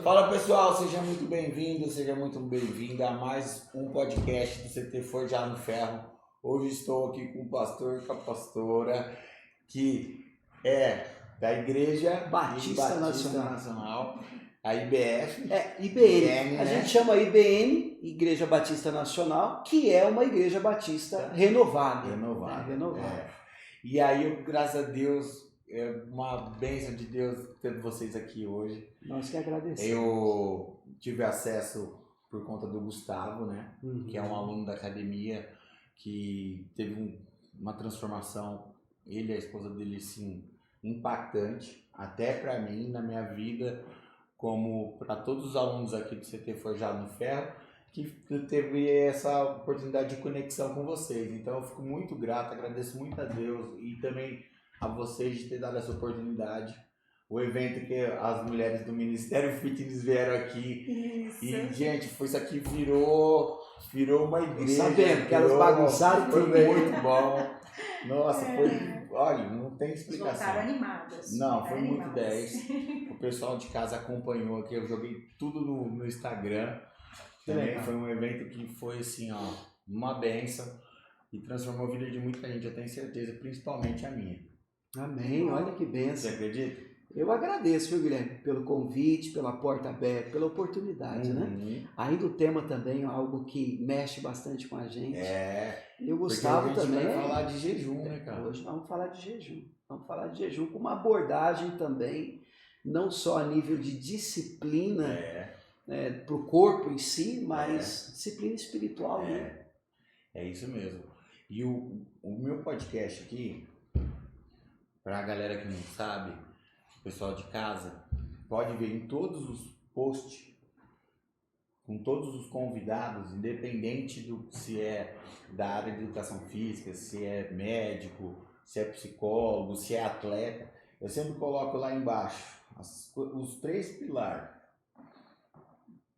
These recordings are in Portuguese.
Fala pessoal, seja muito bem-vindo, seja muito bem-vinda a mais um podcast do CT Forjar no Ferro. Hoje estou aqui com o pastor e com a pastora, que é da Igreja Batista Nacional, a IBF. IBN. A gente chama IBN, Igreja Batista Nacional, que é uma igreja batista renovada. Renovada. E aí, graças a Deus, é uma bênção de Deus ter vocês aqui hoje. Nós que agradecemos. Eu tive acesso por conta do Gustavo, né? Que é um aluno da academia que teve uma transformação, ele e a esposa dele, assim, impactante, até para mim, na minha vida, como para todos os alunos aqui do CT Forjado no Ferro, que teve essa oportunidade de conexão com vocês. Então eu fico muito grato, agradeço muito a Deus e também a vocês de ter dado essa oportunidade. O evento que as mulheres do Ministério Fitness vieram aqui. Isso. E, gente, isso aqui virou uma igreja. Sabendo que elas bagunçaram foi tudo. muito bom. Nossa, foi... Olha, não tem explicação. Voltaram animadas. Não, foi muito 10. O pessoal de casa acompanhou aqui, eu joguei tudo no Instagram. Também foi um evento que foi, assim, ó, uma bênção. E transformou a vida de muita gente, eu tenho certeza, principalmente a minha. Amém, olha que Você bênção. acredita? Eu agradeço, viu, Guilherme, pelo convite, pela porta aberta, pela oportunidade, né? Ainda o tema também é algo que mexe bastante com a gente. E o Gustavo porque a gente também. vai falar de jejum, né, cara? Hoje nós vamos falar de jejum. Vamos falar de jejum com uma abordagem também, não só a nível de disciplina para o corpo em si, mas disciplina espiritual, né? É isso mesmo. E o meu podcast aqui, para a galera que não sabe, o pessoal de casa, pode ver em todos os posts, com todos os convidados, independente do se é da área de educação física, se é médico, se é psicólogo, se é atleta, eu sempre coloco lá embaixo os 3 pilares,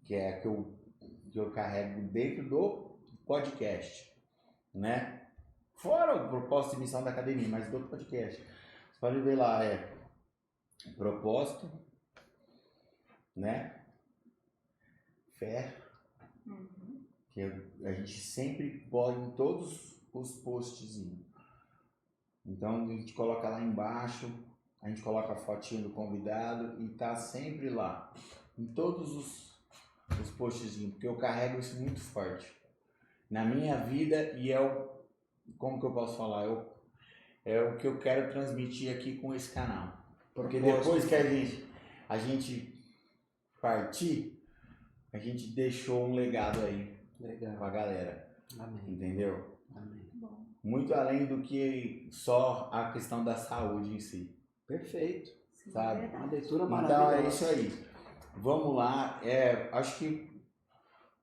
que é que eu carrego dentro do podcast, né? Fora o propósito e missão da academia, mas do podcast. Você pode ver lá, propósito, né? Fé, que a gente sempre põe em todos os posts. Então a gente coloca lá embaixo, a gente coloca a fotinha do convidado e tá sempre lá, em todos os posts, porque eu carrego isso muito forte na minha vida e como que eu posso falar? É o que eu quero transmitir aqui com esse canal. Porque depois que a gente partir, a gente deixou um legado aí com a galera. Amém. Entendeu? Amém. Bom. Muito além do que só a questão da saúde em si. Perfeito. Sim, Sabe? Uma leitura Então maravilhosa. é isso aí. Vamos lá. Acho que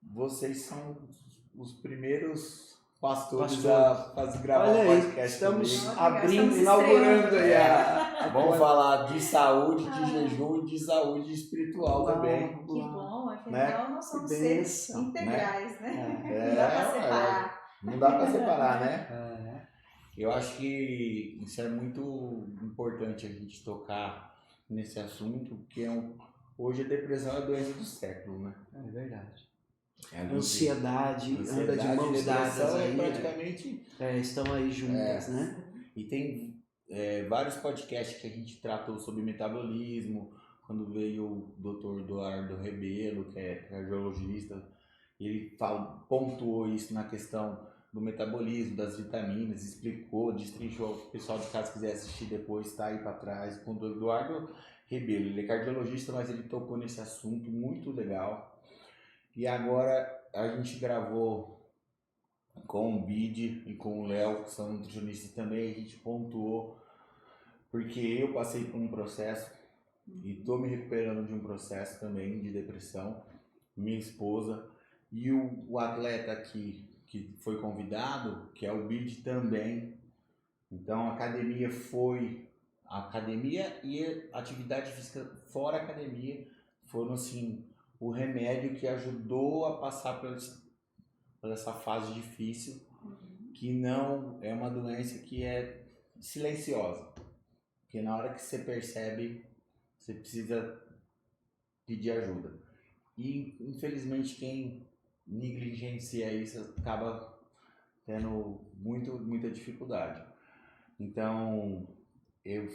vocês são os primeiros pastores a gravar Olha um aí, podcast estamos comigo. abrindo, Estamos inaugurando aí estreando. Vamos falar de saúde, de jejum e de saúde espiritual também. Que bom, afinal Né? nós somos Que seres bênção, integrais, né? É, Não dá pra separar. Não dá para separar, né? Eu acho que isso é muito importante a gente tocar nesse assunto, porque hoje a depressão é a doença do século, né? É verdade. A Ansiedade anda de mãos dadas aí. praticamente. Estão aí juntas, né? E tem vários podcasts que a gente tratou sobre metabolismo, quando veio o Dr. Eduardo Rebelo, que é cardiologista, ele pontuou isso na questão do metabolismo, das vitaminas, explicou, destrinchou. O pessoal de casa quiser assistir depois, tá aí para trás, com o Eduardo Rebelo. Ele é cardiologista, mas ele tocou nesse assunto muito legal. E agora a gente gravou com o Bid e com o Léo, que são nutricionistas também, a gente pontuou, porque eu passei por um processo e estou me recuperando de um processo também de depressão, minha esposa e o atleta que foi convidado, que é o Bid também. Então a academia e a atividade física fora academia foram assim o remédio que ajudou a passar por essa fase difícil, que não é uma doença que é silenciosa, porque na hora que você percebe, você precisa pedir ajuda. E, infelizmente, quem negligencia isso acaba tendo muita dificuldade. Então, eu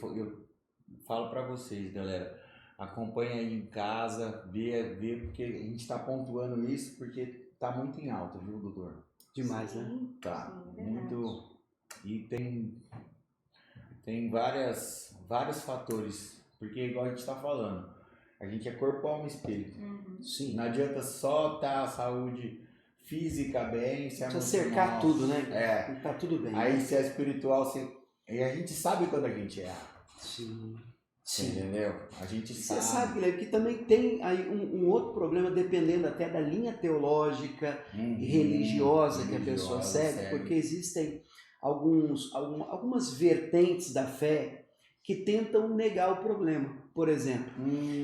falo para vocês, galera, acompanha aí em casa, vê, porque a gente está pontuando isso porque está muito em alta, viu, doutor? Demais, né? Sim, Tá, sim, verdade. muito. E tem vários fatores, porque igual a gente está falando, a gente é corpo, alma e espírito. Sim. Não adianta só estar a saúde física bem, se Precisa emocional. cercar tudo, né? É. Tá tudo bem. Aí se é espiritual, e a gente sabe quando a gente erra. Sim. Sim. Entendeu? A gente Você sabe. sabe, Guilherme, que também tem aí um outro problema, dependendo até da linha teológica e religiosa que a pessoa segue, porque existem algumas vertentes da fé que tentam negar o problema. Por exemplo,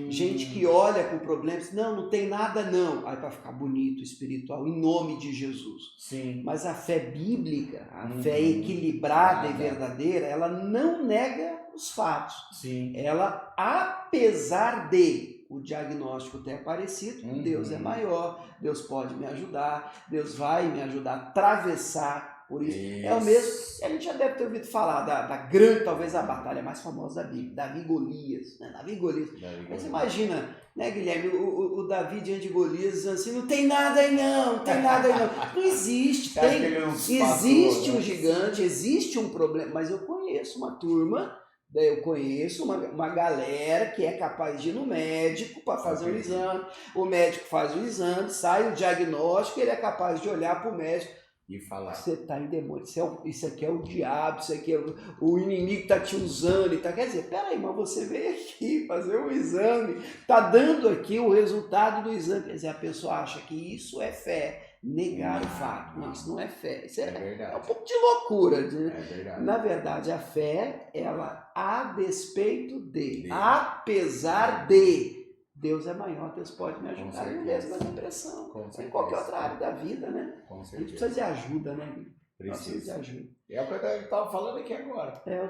gente que olha para o problema e diz, não tem nada não. Aí para ficar bonito, espiritual, em nome de Jesus. Sim. Mas a fé bíblica, a fé equilibrada e verdadeira, ela não nega os fatos. Sim. Ela, apesar de o diagnóstico ter aparecido, Deus é maior, Deus pode me ajudar, Deus vai me ajudar a atravessar por isso. É o mesmo, a gente já deve ter ouvido falar da grande, talvez a batalha mais famosa da Bíblia, Davi e Golias, né? Davi e Golias. Mas imagina, né, Guilherme, o Davi diante de Golias dizendo assim, não tem nada aí não tem nada aí não. Não existe, existe um gigante, existe um problema, mas eu conheço uma turma, eu conheço uma galera que é capaz de ir no médico para fazer um exame, o médico faz o exame, sai o diagnóstico, ele é capaz de olhar para o médico e falar: você está em demônio, isso aqui é o diabo, isso aqui é o inimigo está te usando, quer dizer, peraí, mas você veio aqui fazer um exame, está dando aqui o resultado do exame, quer dizer, a pessoa acha que isso é fé, negar o fato, não, isso não é fé, isso é um pouco de loucura, na verdade a fé, ela a despeito de, apesar de, Deus é maior, Deus pode me ajudar, e mesmo na depressão, em qualquer outra área da vida, né? Com certeza. A gente precisa de ajuda, né? Precisa de ajuda. É o que eu estava falando aqui agora. É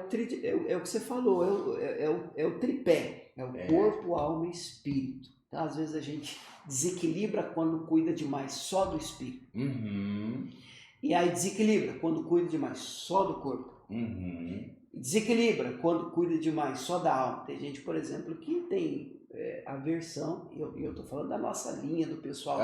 o que você falou, é o tripé, é o corpo, alma e espírito. Então, às vezes a gente desequilibra quando cuida demais só do espírito. E aí desequilibra quando cuida demais só do corpo. Desequilibra quando cuida demais só da alma. Tem gente, por exemplo, que tem aversão, e eu estou falando da nossa linha, do pessoal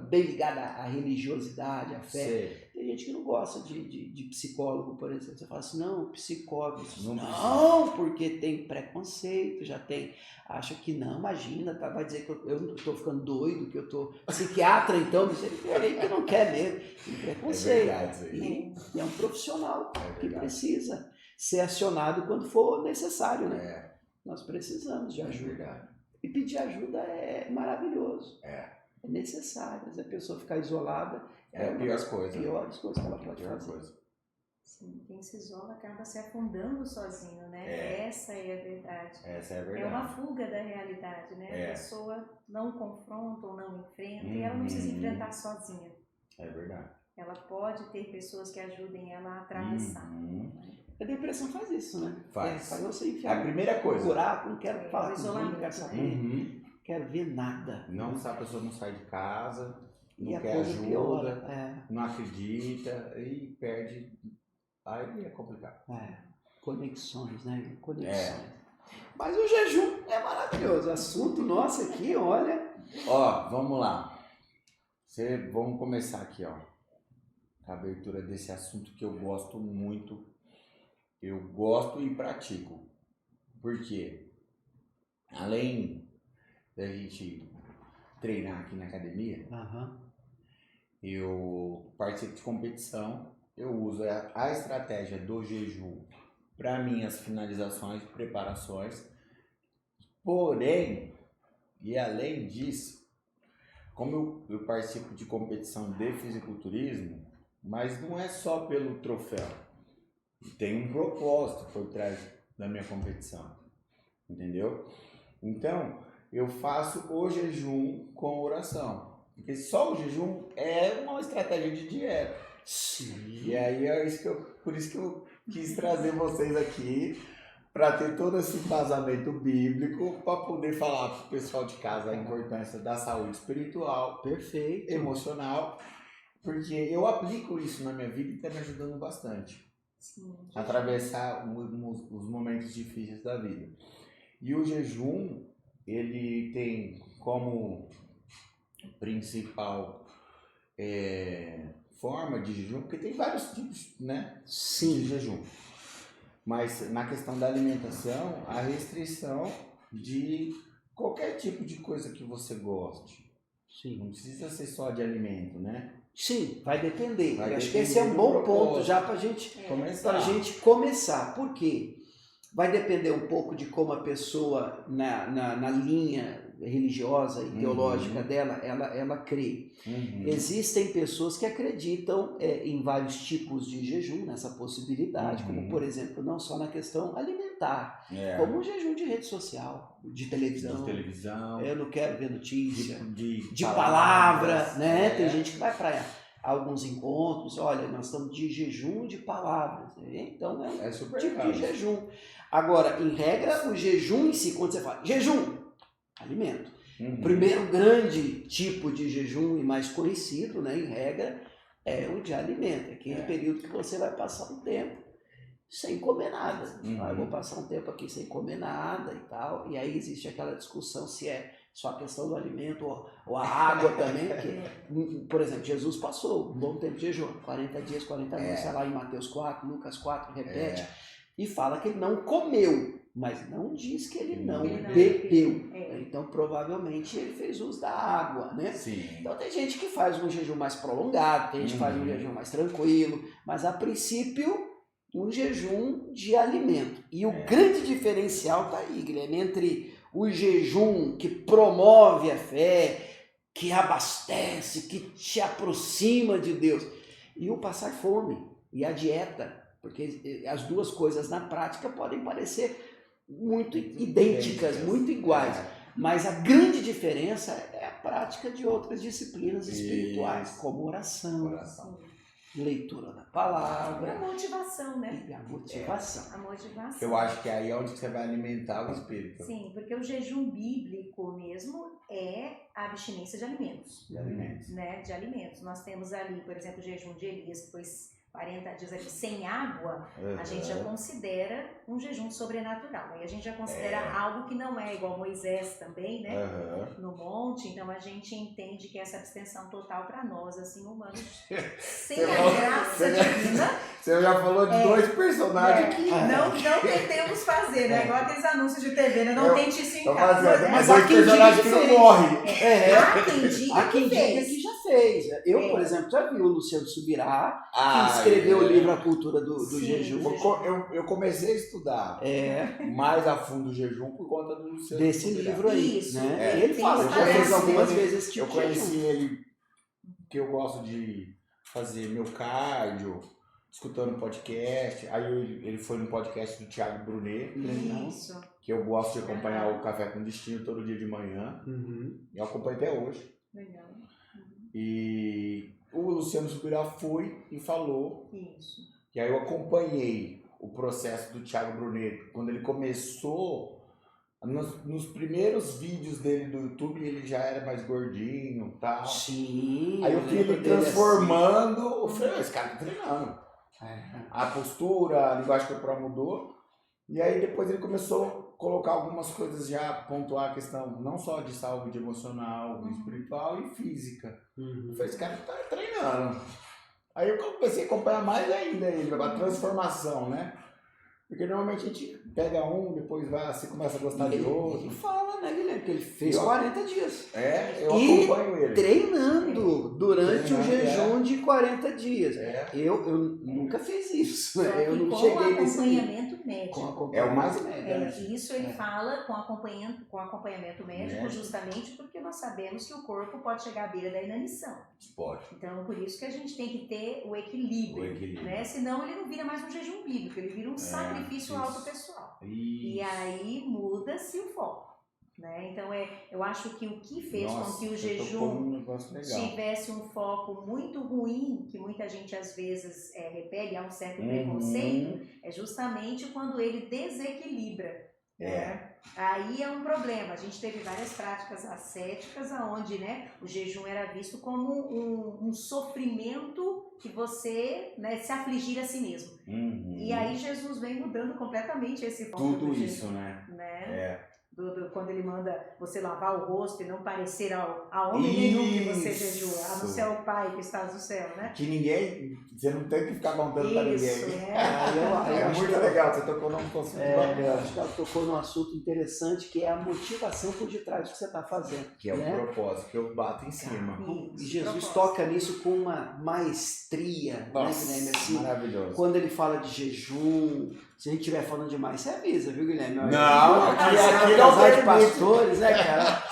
bem ligado à religiosidade, à fé. Sei. Tem gente que não gosta de psicólogo, por exemplo. Você fala assim, não, psicólogo. Não, porque tem preconceito, já tem. Acha que não, imagina, vai dizer que eu estou ficando doido, que eu estou psiquiatra, então, ele que não quer mesmo. Tem preconceito. É verdade, e é um profissional que precisa ser acionado quando for necessário, né? Nós precisamos de ajuda. E pedir ajuda é maravilhoso. É necessário. Mas a pessoa ficar isolada é a pior coisa. Piores coisas que ela pode fazer. Sim, quem se isola acaba se afundando sozinho, né? Essa é a verdade. Essa é a verdade. É uma fuga da realidade, né? A pessoa não confronta ou não enfrenta e ela não precisa enfrentar sozinha. É verdade. Ela pode ter pessoas que ajudem ela a atravessar. A depressão faz isso, né? Faz você enfiar. A primeira coisa. Curar, não quero falar com ninguém, não quero saber. Quero ver nada. Não, a pessoa não sai de casa, não e quer ajuda, não acredita e perde. Aí é complicado. Conexões, né? Conexões. Mas o jejum é maravilhoso. O assunto nosso aqui, olha. Ó, vamos lá. Vamos começar aqui, ó. A abertura desse assunto que eu gosto muito. Eu gosto e pratico. Por quê? Além da gente treinar aqui na academia, eu participo de competição, eu uso a estratégia do jejum para minhas finalizações, preparações. Porém, e além disso, como eu participo de competição de fisiculturismo, mas não é só pelo troféu. Tem um propósito por trás da minha competição, entendeu? Então, eu faço o jejum com oração, porque só o jejum é uma estratégia de dieta. Sim. E aí por isso que eu quis trazer vocês aqui para ter todo esse embasamento bíblico, para poder falar para o pessoal de casa a importância da saúde espiritual, Perfeito, emocional, porque eu aplico isso na minha vida e está me ajudando bastante. Sim. A atravessar os momentos difíceis da vida. E o jejum, ele tem como principal forma de jejum, porque tem vários tipos, né, sim, de jejum. Mas na questão da alimentação, a restrição de qualquer tipo de coisa que você goste. sim. Não precisa ser só de alimento, né? Sim, vai depender. Vai Eu acho que depender esse é um do bom propósito. ponto já para gente Começar. a gente começar. Por quê? Vai depender um pouco de como a pessoa, na linha religiosa, ideológica dela, ela crê. Existem pessoas que acreditam em vários tipos de jejum, nessa possibilidade, como, por exemplo, não só na questão alimentar, como o jejum de rede social, de televisão. Eu não quero ver notícia, de palavra, né? Tem gente que vai para alguns encontros, olha, nós estamos de jejum de palavras, então é super tipo legal. de jejum. Agora, em regra, o jejum em si, quando você fala jejum, alimento. O primeiro grande tipo de jejum e mais conhecido, né, em regra, é o de alimento. É aquele período que você vai passar um tempo sem comer nada. Eu vou passar um tempo aqui sem comer nada e tal. E aí existe aquela discussão se é só a questão do alimento ou a água também. Porque, por exemplo, Jesus passou um bom tempo de jejum, 40 dias, 40 noites, sei lá, em Mateus 4, Lucas 4, repete. E fala que ele não comeu, mas não diz que ele não bebeu. Então, provavelmente, ele fez uso da água, né? Sim. Então, tem gente que faz um jejum mais prolongado, tem gente que faz um jejum mais tranquilo, mas, a princípio, um jejum de alimento. E o grande diferencial está aí, Guilherme, entre o jejum que promove a fé, que abastece, que te aproxima de Deus, e o passar fome, e a dieta. Porque as duas coisas na prática podem parecer muito idênticas, muito iguais. Mas a grande diferença é a prática de outras disciplinas espirituais, como oração, leitura da palavra. E a motivação, né? E a motivação. A motivação. Eu acho que aí é onde você vai alimentar o espírito. Sim, porque o jejum bíblico mesmo é a abstinência de alimentos. De alimentos. Né? De alimentos. Nós temos ali, por exemplo, o jejum de Elias, que foi 40 dias ali sem água, a gente já considera um jejum sobrenatural. Aí a gente já considera algo que não é igual Moisés também, né? No monte. Então a gente entende que essa abstenção total para nós, assim, humanos, sem a graça divina. Você já falou de dois personagens que não tentemos fazer, né? Igual aqueles anúncios de TV, né? Não tente isso em casa. Mas dois personagens que não morrem. Há quem diga que já fez. Eu, por exemplo, já vi o Luciano Subirá, que escreveu o livro A Cultura do Jejum. Eu comecei a estudar mais a fundo o jejum por conta do Luciano desse Subirá. livro aí. Isso. Né? Ele fala que já fez algumas vezes esse tipo de jejum. Eu conheci ele, que eu gosto de fazer meu cardio, escutando podcast. Aí ele foi no podcast do Thiago Brunet. Isso. Que eu gosto de acompanhar o Café com Destino todo dia de manhã. E eu acompanho até hoje. Legal. E o Luciano Subirá foi e falou. Isso. E aí eu acompanhei o processo do Thiago Brunet. Quando ele começou, nos primeiros vídeos dele do YouTube, ele já era mais gordinho e tal. Sim. Aí eu vi ele transformando. Eu falei, esse cara tá treinando. A postura, a linguagem corporal mudou. E aí depois ele começou a colocar algumas coisas, já pontuar a questão não só de saúde emocional, espiritual e física. Eu falei, esse cara tá treinando. Aí eu comecei a acompanhar mais ainda ele, a transformação, né? Porque normalmente a gente pega um, depois você começa a gostar de outro. Ele fala, né, Guilherme? Que ele fez 40 dias. Eu acompanho ele. Treinando durante o jejum de 40 dias. Eu nunca fiz isso. Né? Eu não cheguei nesse acompanhamento médico. É o mais médico. Isso ele fala com acompanhamento médico, justamente porque nós sabemos que o corpo pode chegar à beira da inanição. Pode. Então, por isso que a gente tem que ter o equilíbrio. Né? Senão ele não vira mais um jejum bíblico, ele vira um sacrifício autopessoal. E aí muda-se o foco. Né? Então, eu acho que o que fez Nossa, com que o você tocou jejum num negócio legal. tivesse um foco muito ruim, que muita gente às vezes repele, há um certo preconceito, é justamente quando ele desequilibra. Né? Aí é um problema. A gente teve várias práticas ascéticas onde, né, o jejum era visto como um sofrimento que você, né, se afligir a si mesmo. E aí Jesus vem mudando completamente esse foco Tudo do isso, jejum, né? quando ele manda você lavar o rosto e não parecer a homem nenhum que você jejua, a não ser o Pai que está no céu, né? Que ninguém, você não tem que ficar contando pra ninguém. Isso, É muito legal, você tocou num assunto eu acho que ela tocou num assunto interessante, que é a motivação por detrás do que você está fazendo. Que é né? o propósito, que eu bato em cima. E Jesus toca nisso com uma maestria, Nossa, né, Guilherme? Assim, maravilhoso. quando ele fala de jejum, se a gente estiver falando demais, você avisa, viu, Guilherme? Não, aqui é não casal de permite. pastores, né, cara?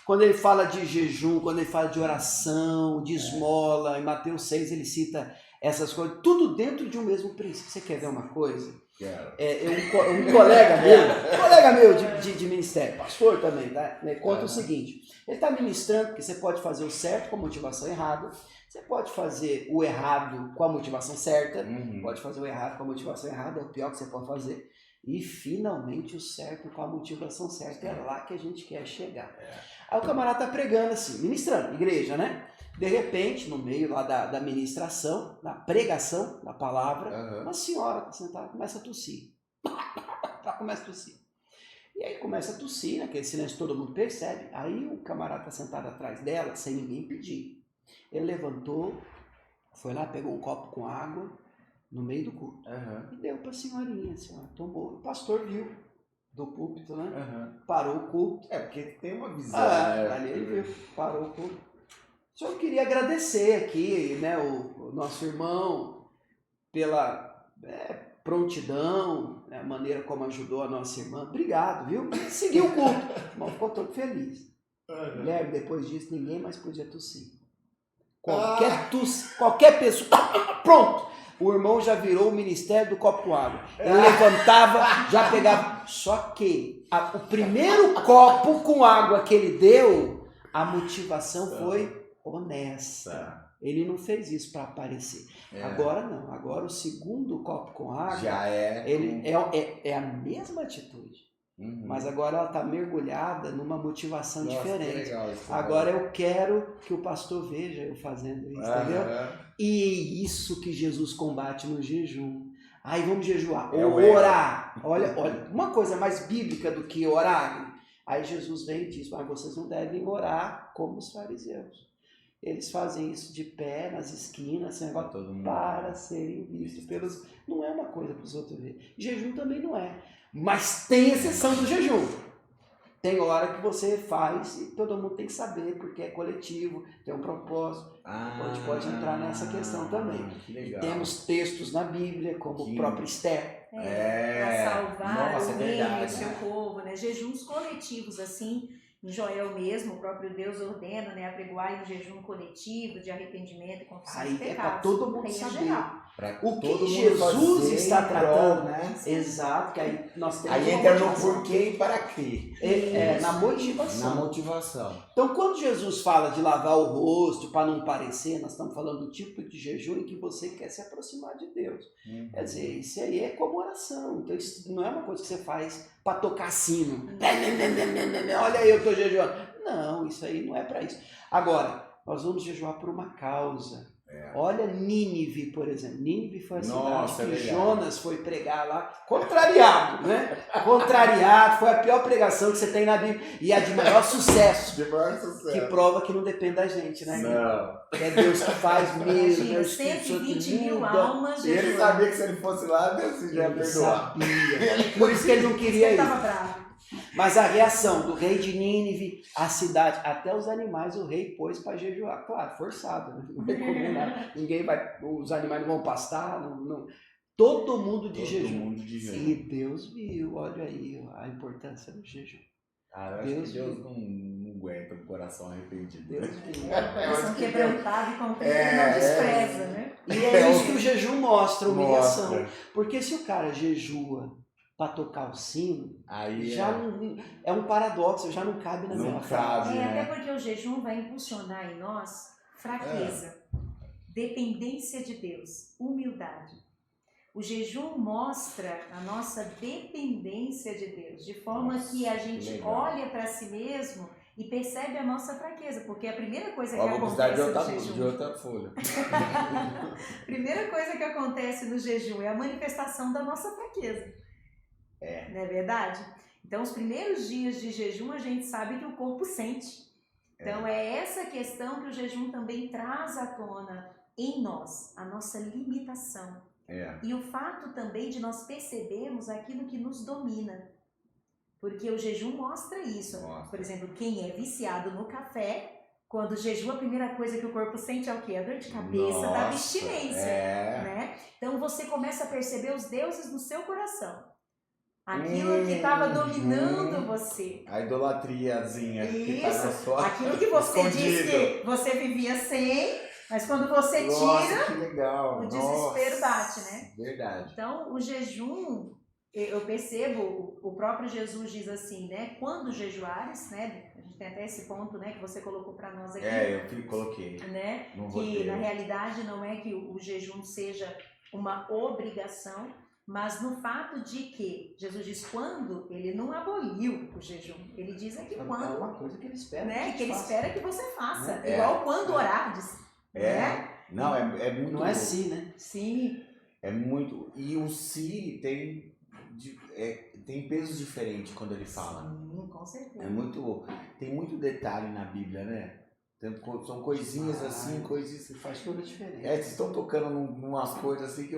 Quando ele fala de jejum, quando ele fala de oração, de esmola, em Mateus 6 ele cita essas coisas, tudo dentro de um mesmo princípio. Você quer ver uma coisa? Um colega meu de ministério, pastor também, tá? Conta o seguinte, ele está ministrando, porque você pode fazer o certo com a motivação errada, você pode fazer o errado com a motivação certa, pode fazer o errado com a motivação errada, é o pior que você pode fazer, e finalmente o certo com a motivação certa, é lá que a gente quer chegar. Aí o camarada está pregando assim, ministrando, igreja, né? De repente, no meio lá da ministração, da pregação da palavra, uma senhora está sentada, começa a tossir. Ela começa a tossir. E aí começa a tossir, naquele silêncio todo mundo percebe. Aí o camarada está sentado atrás dela, sem ninguém pedir. Ele levantou, foi lá, pegou um copo com água no meio do culto. E deu para a senhorinha, a senhora tomou. O pastor viu do púlpito, né? Parou o culto. Porque tem uma visão. Ali ele viu, parou o culto. Só queria agradecer aqui, né, o nosso irmão pela prontidão, a maneira como ajudou a nossa irmã. Obrigado, viu? Seguiu o culto. O irmão ficou todo feliz. Guilherme, depois disso, ninguém mais podia tossir. Qualquer pessoa... Pronto! O irmão já virou o ministério do copo com água. Ele levantava, já pegava... Só que o primeiro copo com água que ele deu, a motivação foi honesta. Ele não fez isso para aparecer. Agora não. Agora o segundo copo com água já é a mesma atitude. Mas agora ela está mergulhada numa motivação diferente. Agora eu quero que o pastor veja eu fazendo isso, entendeu? E isso que Jesus combate no jejum. Aí vamos jejuar. Orar. Olha, uma coisa mais bíblica do que orar. Aí Jesus vem e diz, mas vocês não devem orar como os fariseus. Eles fazem isso de pé, nas esquinas, para serem vistos pelos... Não é uma coisa para os outros verem. Jejum também não é. Mas tem exceção do jejum. Tem hora que você faz e todo mundo tem que saber, porque é coletivo, tem um propósito. A gente pode entrar nessa questão também. E temos textos na Bíblia, como o próprio Esther. Para salvar o reino e o seu povo, né? Jejuns coletivos, assim... Em Joel mesmo, o próprio Deus ordena, né, apregoar um jejum coletivo de arrependimento e confissão de pecados. Aí é para todo mundo saber. O que Jesus está tratando, né? Exato, que aí nós temos. Aí entra no porquê e para quê. Na motivação. Na motivação. Então, quando Jesus fala de lavar o rosto para não parecer, nós estamos falando do tipo de jejum em que você quer se aproximar de Deus. Quer dizer, isso aí é como oração. Então, isso não é uma coisa que você faz para tocar sino. Olha aí, eu estou jejuando. Não, isso aí não é para isso. Agora, nós vamos jejuar por uma causa. Olha Nínive, por exemplo. Nínive foi a cidade que Jonas foi pregar lá, contrariado, né? Contrariado, foi a pior pregação que você tem na Bíblia e a de maior sucesso. Que prova que não depende da gente, né? Não. É Deus que faz mesmo. Imagina, 120 mil almas. Ele sabia que se ele fosse lá, Deus já perdoar. Por isso que ele não queria ir. Estava bravo. Mas a reação do rei de Nínive, a cidade, até os animais o rei pôs para jejuar. Claro, forçado, né? Não vai comer nada. Ninguém vai, os animais não vão pastar. Todo mundo de jejum. E Deus viu, olha aí a importância do jejum. Eu acho que Deus não aguenta um coração arrependido. Deus viu. Coração quebrantado e contrito não despreza, né? E é isso que o jejum mostra, humilhação. Porque se o cara jejua para tocar o sino, Aí já não, é um paradoxo, já não cabe na Não minha cabe. frase. Até porque o jejum vai impulsionar em nós fraqueza, dependência de Deus, humildade. O jejum mostra a nossa dependência de Deus, de forma que a gente legal. olha para si mesmo e percebe a nossa fraqueza, porque a primeira coisa que Ó, vou precisar acontece no de jejum, outra folha. primeira coisa que acontece no jejum é a manifestação da nossa fraqueza. Não é verdade? Então, os primeiros dias de jejum a gente sabe que o corpo sente. Então, é essa questão que o jejum também traz à tona em nós, a nossa limitação. E o fato também de nós percebermos aquilo que nos domina. Porque o jejum mostra isso. Por exemplo, quem é viciado no café, quando jejua, a primeira coisa que o corpo sente é o quê? A dor de cabeça da abstinência. Né? Então você começa a perceber os deuses no seu coração. Aquilo que estava dominando você. A idolatriazinha que tá na sua... Aquilo que você escondido. diz que você vivia sem, mas quando você tira, que legal. o desespero bate, né? Verdade. Então, o jejum, eu percebo, o próprio Jesus diz assim, né? Quando jejuares, né? A gente tem até esse ponto, né? Que você colocou para nós aqui. Eu coloquei. Né? No que roteiro. na realidade não é que o jejum seja uma obrigação, mas no fato de que Jesus diz quando, ele não aboliu o jejum. Ele diz que quando... É uma coisa que ele espera. Né? Que ele espera que você faça. É. Igual quando orardes. Né? Não, é muito... Não é sim, né? Sim. É muito... E o si tem pesos diferentes quando ele fala. Sim, com certeza. Tem muito detalhe na Bíblia, né? São coisinhas assim, coisinhas... Faz toda a diferença. Vocês estão tocando umas coisas assim que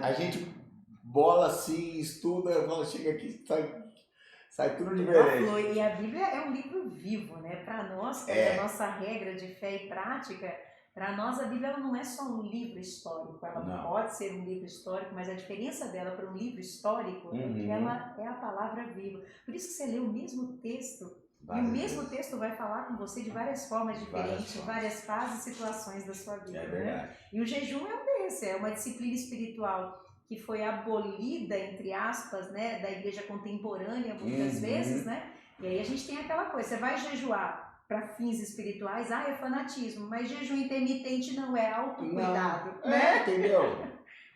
a gente bola assim, estuda, chega aqui, sai tudo diferente. E a Bíblia é um livro vivo, né? Para nós, que é a nossa regra de fé e prática, para nós a Bíblia ela não é só um livro histórico, ela pode ser um livro histórico, mas a diferença dela para um livro histórico é que ela é a palavra viva. Por isso que você lê o mesmo texto, e o mesmo texto vai falar com você de várias formas diferentes, várias fases e situações da sua vida. Né? E o jejum é um desses, é uma disciplina espiritual que foi abolida, entre aspas, né, da igreja contemporânea muitas vezes, né? E aí a gente tem aquela coisa, você vai jejuar para fins espirituais, é fanatismo, mas jejum intermitente não é autocuidado, né? Entendeu?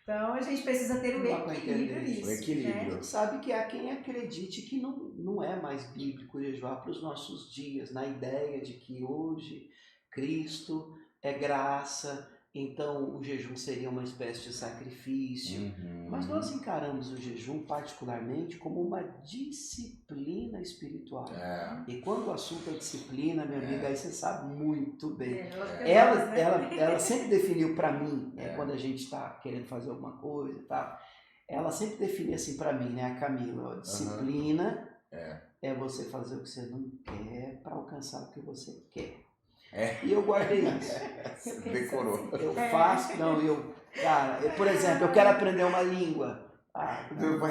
Então a gente precisa ter o equilíbrio nisso. O equilíbrio. Né? Sabe que há quem acredite que não é mais bíblico jejuar para os nossos dias, na ideia de que hoje Cristo é graça, então o jejum seria uma espécie de sacrifício. Mas nós encaramos o jejum particularmente como uma disciplina espiritual. E quando o assunto é disciplina, minha amiga, aí você sabe muito bem. Ela sempre definiu para mim, né, quando a gente está querendo fazer alguma coisa e tal, ela sempre definiu assim para mim, né, a Camila, ó, disciplina é você fazer o que você não quer para alcançar o que você quer. E eu guardei isso. Você decorou. Eu faço, por exemplo, eu quero aprender uma língua.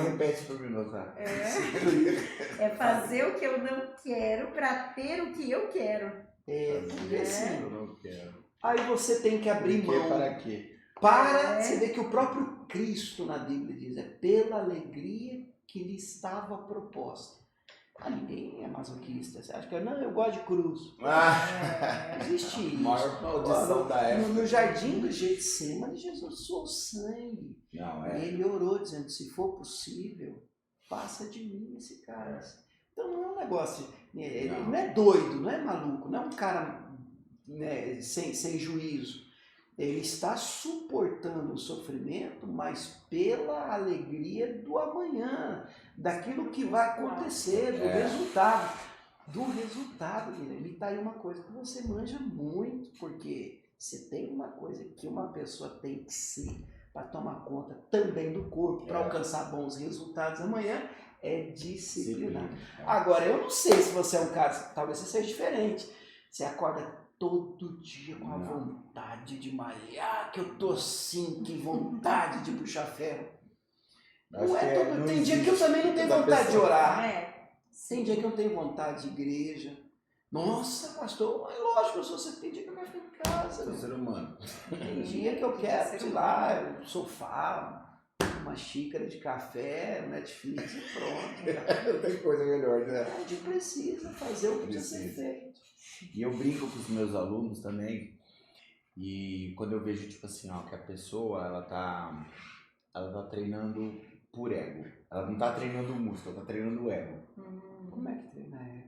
Repete para mim, notar. É fazer o que eu não quero para ter o que eu quero. Porque assim, Eu não quero. aí você tem que abrir mão. Para quê? Você vê que o próprio Cristo na Bíblia diz, pela alegria que lhe estava proposta. Ninguém é masoquista. Você acha que eu gosto de cruz. Existe isso. A maior maldição da época. No jardim do Getsemane, Jesus suou sangue. Ele orou dizendo, se for possível, passa de mim esse cara. Então não é um negócio, ele não é doido, não é maluco, não é um cara, né, sem juízo. Ele está suportando o sofrimento, mas pela alegria do amanhã, daquilo que vai acontecer, do resultado. Do resultado, ele está aí uma coisa que você manja muito, porque se tem uma coisa que uma pessoa tem que ser para tomar conta também do corpo, para alcançar bons resultados amanhã, é disciplinar. Agora, eu não sei se você é um cara, talvez você seja diferente. Você acorda todo dia com a vontade de malhar, que eu tô assim, que vontade de puxar ferro. Não é todo. Tem dia que eu também não tenho vontade de orar. Tem dia que eu tenho vontade de igreja. Nossa, pastor, é lógico, eu sou você. Tem dia que eu quero ficar em casa. Sou ser humano. Tem dia que eu quero, sei lá, sofá, uma xícara de café, o Netflix e pronto. Cara. Não tem coisa melhor, né? A gente precisa fazer o que precisa ser feito. E eu brinco com os meus alunos também, e quando eu vejo, tipo assim, ó, que a pessoa, ela tá treinando por ego. Ela não tá treinando o músculo, ela tá treinando o ego. Como é que treina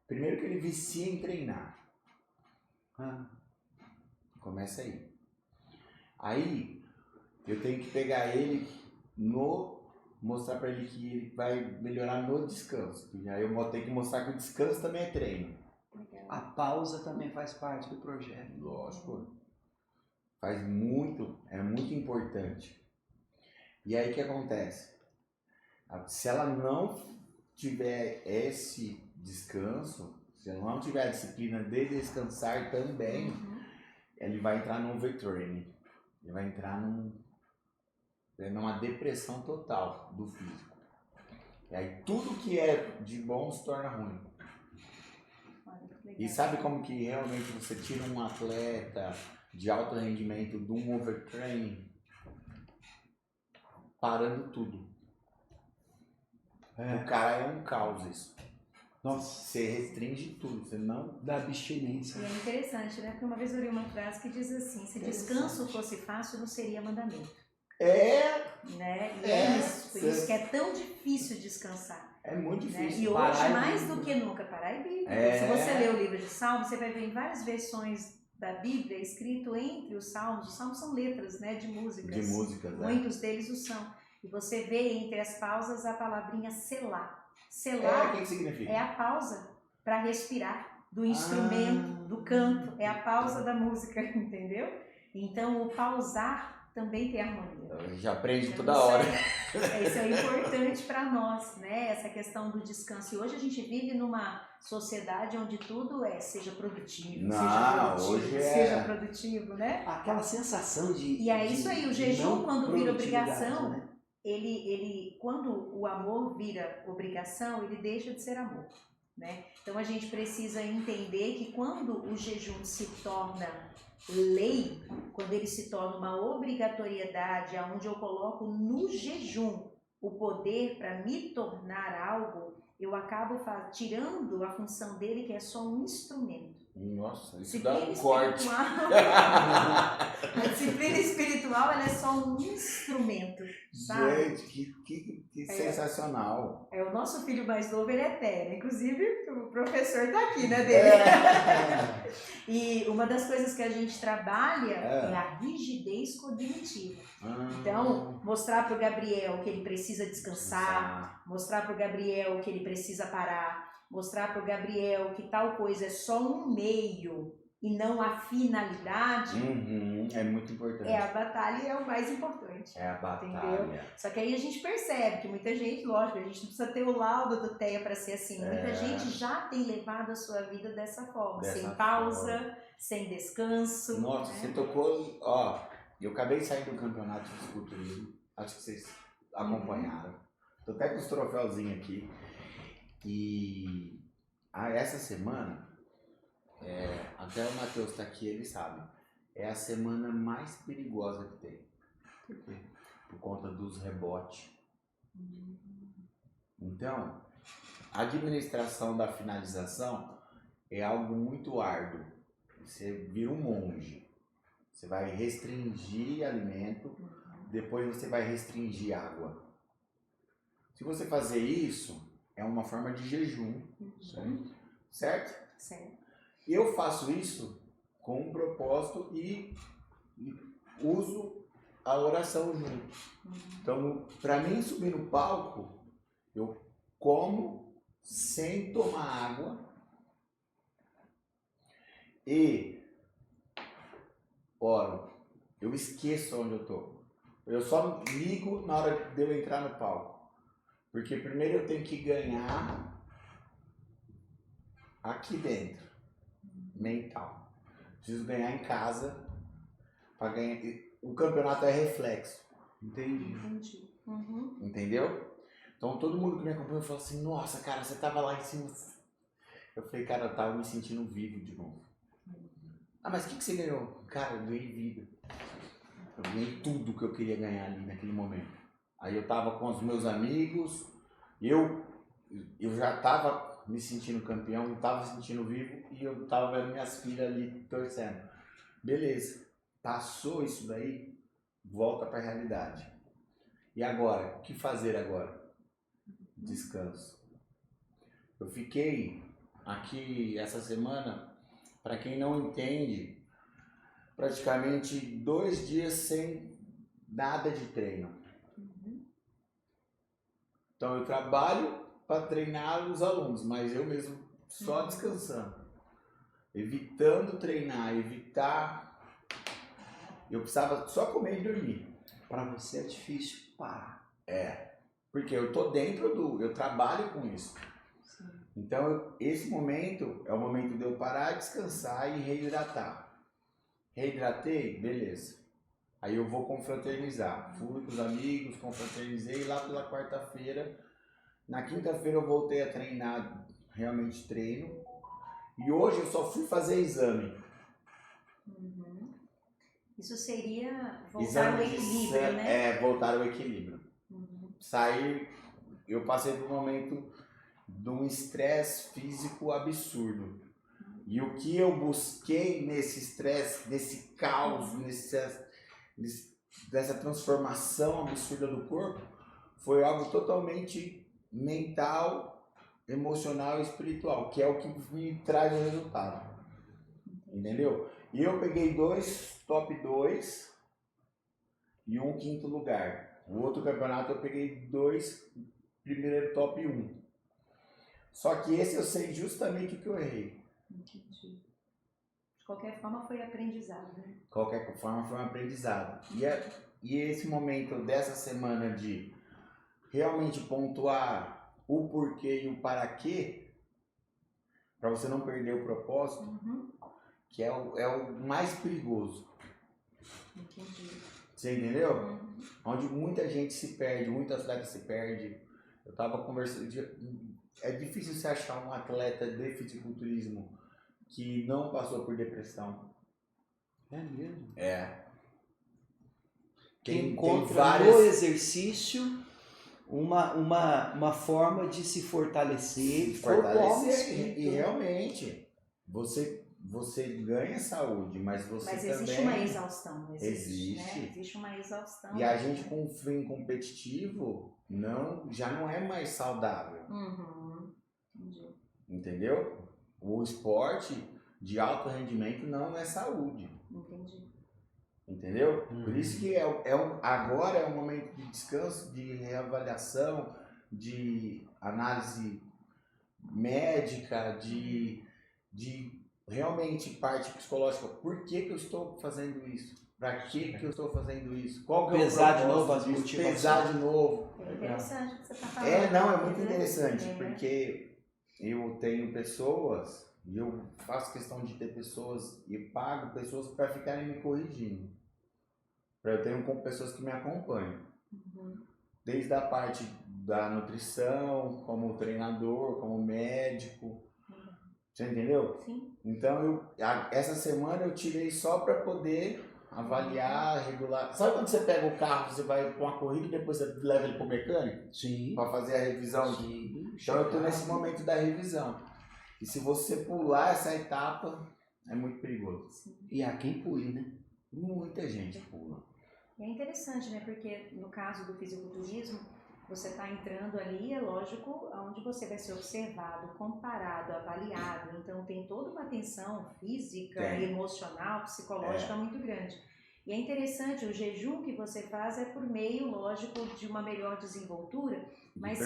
Primeiro que ele vicia em treinar. Ah. Começa aí. Aí, eu tenho que pegar ele mostrar pra ele que ele vai melhorar no descanso. E aí eu tenho que mostrar que o descanso também é treino. A pausa também faz parte do projeto. Lógico. É muito importante. E aí o que acontece? Se ela não tiver esse descanso, se ela não tiver a disciplina de descansar também, ele vai entrar no overtraining. Ele vai entrar numa depressão total do físico. E aí tudo que é de bom se torna ruim. E sabe como que realmente você tira um atleta de alto rendimento de um overtraining? Parando tudo. O cara é um caos isso. Nossa. Você restringe tudo, você não... Da abstinência. E é interessante, né? Porque uma vez eu li uma frase que diz assim, se descanso fosse fácil, não seria mandamento. Né? E é isso, por isso que é tão difícil descansar. É muito Né? difícil. E hoje, mais do que nunca, parar é bíblico. Se você ler o livro de Salmos, você vai ver em várias versões da Bíblia escrito entre os Salmos. Os Salmos são letras, né, de músicas. De músicas, Muitos deles o são. E você vê entre as pausas a palavrinha selar. Selar o que significa? é a pausa para respirar do instrumento, do canto. É a pausa da música, entendeu? Então, o pausar também tem harmonia. Já aprende Então, toda hora. Isso é importante para nós, né? Essa questão do descanso. E hoje a gente vive numa sociedade onde tudo seja produtivo, seja produtivo, né? Aquela sensação de... E é isso aí, o jejum quando vira obrigação, né? Quando o amor vira obrigação, ele deixa de ser amor, né? Então a gente precisa entender que quando o jejum se torna lei, quando ele se torna uma obrigatoriedade, onde eu coloco no jejum o poder para me tornar algo, eu acabo tirando a função dele, que é só um instrumento. Nossa, isso dá um corte. A disciplina espiritual, ela é só um instrumento, sabe? Gente, que sensacional. O nosso filho mais novo, ele é eterno. Inclusive, o professor tá aqui, né, dele? E uma das coisas que a gente trabalha é a rigidez cognitiva. Então, mostrar para o Gabriel que ele precisa descansar, mostrar para o Gabriel que ele precisa parar, mostrar para o Gabriel que tal coisa é só um meio e não a finalidade. É muito importante. É a batalha e é o mais importante. É a batalha. Entendeu? Só que aí a gente percebe que muita gente, lógico, a gente não precisa ter o laudo do TEA para ser assim. Muita gente já tem levado a sua vida dessa forma, sem pausa, sem descanso. Nossa, você tocou... Ó, eu acabei de sair do campeonato de fisiculturismo. Acho que vocês acompanharam. Tô até com os troféuzinhos aqui. E essa semana, até o Matheus tá aqui, ele sabe, é a semana mais perigosa que tem. Por quê? Por conta dos rebotes. Então, a administração da finalização é algo muito árduo. Você vira um monge. Você vai restringir alimento, depois você vai restringir água. Se você fazer isso, é uma forma de jejum, certo? Certo. Eu faço isso com um propósito e uso a oração junto. Então, para mim subir no palco, eu como sem tomar água e oro. Eu esqueço onde eu tô. Eu só ligo na hora de eu entrar no palco. Porque primeiro eu tenho que ganhar aqui dentro, mental. Preciso ganhar em casa para ganhar. O campeonato é reflexo. Entendi. Entendeu? Então todo mundo que me acompanhou falou assim, nossa, cara, você tava lá em cima. Eu falei, cara, eu tava me sentindo vivo de novo. Ah, mas o que você ganhou? Cara, eu ganhei vida. Eu ganhei tudo que eu queria ganhar ali naquele momento. Aí eu tava com os meus amigos, eu já tava me sentindo campeão, eu tava me sentindo vivo e eu tava vendo minhas filhas ali torcendo. Beleza, passou isso daí, volta pra realidade. E agora? O que fazer agora? Descanso. Eu fiquei aqui essa semana, para quem não entende, praticamente 2 dias sem nada de treino. Então eu trabalho para treinar os alunos, mas eu mesmo só descansando. Evitando treinar, eu precisava só comer e dormir. Para você é difícil parar. Porque eu tô eu trabalho com isso. Sim. Então esse momento é o momento de eu parar, descansar e reidratar. Reidratei, beleza. Aí eu vou confraternizar. Fui com os amigos, confraternizei lá pela quarta-feira. Na quinta-feira eu voltei a treinar, realmente treino. E hoje eu só fui fazer exame. Isso seria voltar Exame ao equilíbrio, né? Voltar ao equilíbrio. Sair, eu passei por um momento de um estresse físico absurdo. E o que eu busquei nesse estresse, nesse caos, dessa transformação absurda do corpo, foi algo totalmente mental, emocional e espiritual, que é o que me traz o resultado. Entendeu? E eu peguei 2 top 2 e 1 quinto lugar. O outro campeonato eu peguei 2 primeiro top 1. Só que esse eu sei justamente o que eu errei. Entendi. De qualquer forma foi aprendizado, né? De qualquer forma foi um aprendizado. E esse momento dessa semana de realmente pontuar o porquê e o para quê, para você não perder o propósito, que é o mais perigoso. Entendi. Você entendeu? Onde muita gente se perde, muitos atletas se perdem. Eu tava conversando, é difícil você achar um atleta de fisiculturismo que não passou por depressão. É mesmo? Que encontra no exercício uma forma de se fortalecer, e realmente você ganha saúde, mas você mas também... existe uma exaustão, não existe, existe. né? Existe uma exaustão. E a gente com fim competitivo já não é mais saudável. Entendi. Entendeu? O esporte de alto rendimento não é saúde. Entendi. Entendeu? Por isso que agora é um momento de descanso, de reavaliação, de análise médica, de realmente parte psicológica. Por que eu estou fazendo isso? Para que eu estou fazendo isso? Qual que é o Pesar de novo propósito as disso? motivações. Pesar de novo. É interessante o que você está falando. É muito interessante, É. porque eu tenho pessoas, e eu faço questão de ter pessoas, e pago pessoas para ficarem me corrigindo. Para eu ter pessoas que me acompanham. Desde a parte da nutrição, como treinador, como médico. Você entendeu? Sim. Então, essa semana eu tirei só para poder avaliar, regular. Sabe quando você pega o carro, você vai para uma corrida e depois você leva ele para o mecânico? Sim. Para fazer a revisão? Sim. Então eu estou nesse momento da revisão. E se você pular essa etapa, é muito perigoso. Sim. E há quem pule, né? Muita gente pula. É interessante, né? Porque no caso do fisiculturismo, você está entrando ali, é lógico, onde você vai ser observado, comparado, avaliado. Então tem toda uma tensão física, emocional, psicológica muito grande. E é interessante, o jejum que você faz é por meio, lógico, de uma melhor desenvoltura, mas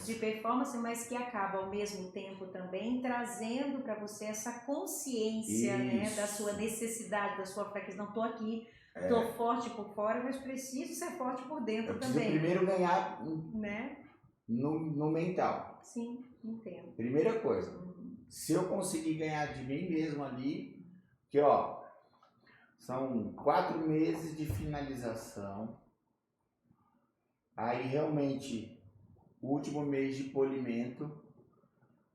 de performance, mas que acaba ao mesmo tempo também trazendo para você essa consciência, né, da sua necessidade, da sua fraqueza. Não estou aqui, estou forte por fora, mas preciso ser forte por dentro também. Primeiro ganhar, né? no mental. Sim, entendo. Primeira coisa, se eu conseguir ganhar de mim mesmo ali, que ó, são 4 meses de finalização, aí realmente o último mês de polimento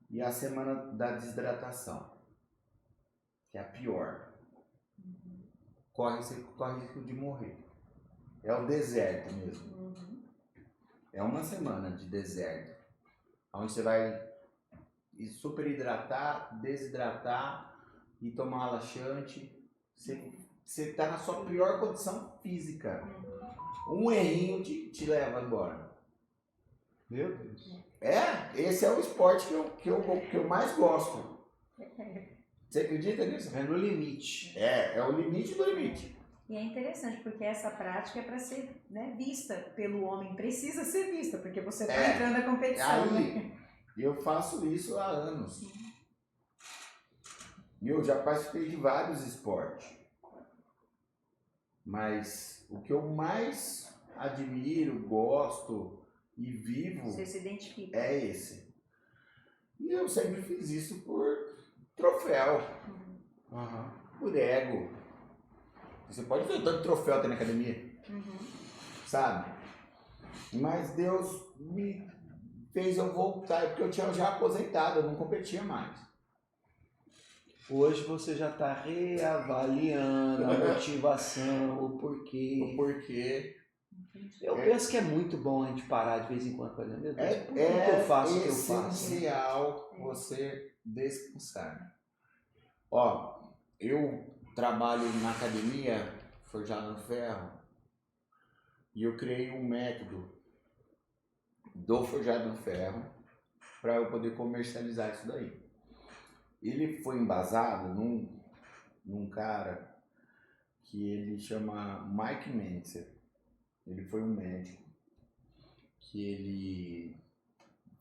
e a semana da desidratação, que é a pior. você corre risco de morrer. É o deserto mesmo. Uhum. É uma semana de deserto. Onde você vai super hidratar, desidratar e tomar laxante. Você tá na sua pior condição física. Um errinho te leva embora. Meu Deus. Esse é o esporte que eu mais gosto. Você acredita nisso? É no limite. É o limite do limite. E é interessante, porque essa prática é para ser, né, vista pelo homem, precisa ser vista, porque você está entrando na competição. Aí, né? eu faço isso há anos. E eu já participei de vários esportes. Mas o que eu mais admiro, gosto e vivo Você se identifica. é esse. E eu sempre fiz isso por troféu, por ego. Você pode ver o tanto de troféu tem na academia, sabe? Mas Deus me fez eu voltar, porque eu tinha já aposentado, eu não competia mais. Hoje você já está reavaliando a motivação, o porquê. O porquê. Eu penso que é muito bom a gente parar de vez em quando para dizer, meu Deus, por que eu faço o que eu faço? É essencial você descansar. Ó, eu trabalho na academia Forjado no Ferro e eu criei um método do Forjado no Ferro para eu poder comercializar isso daí. Ele foi embasado num cara que ele chama Mike Mentzer. Ele foi um médico que ele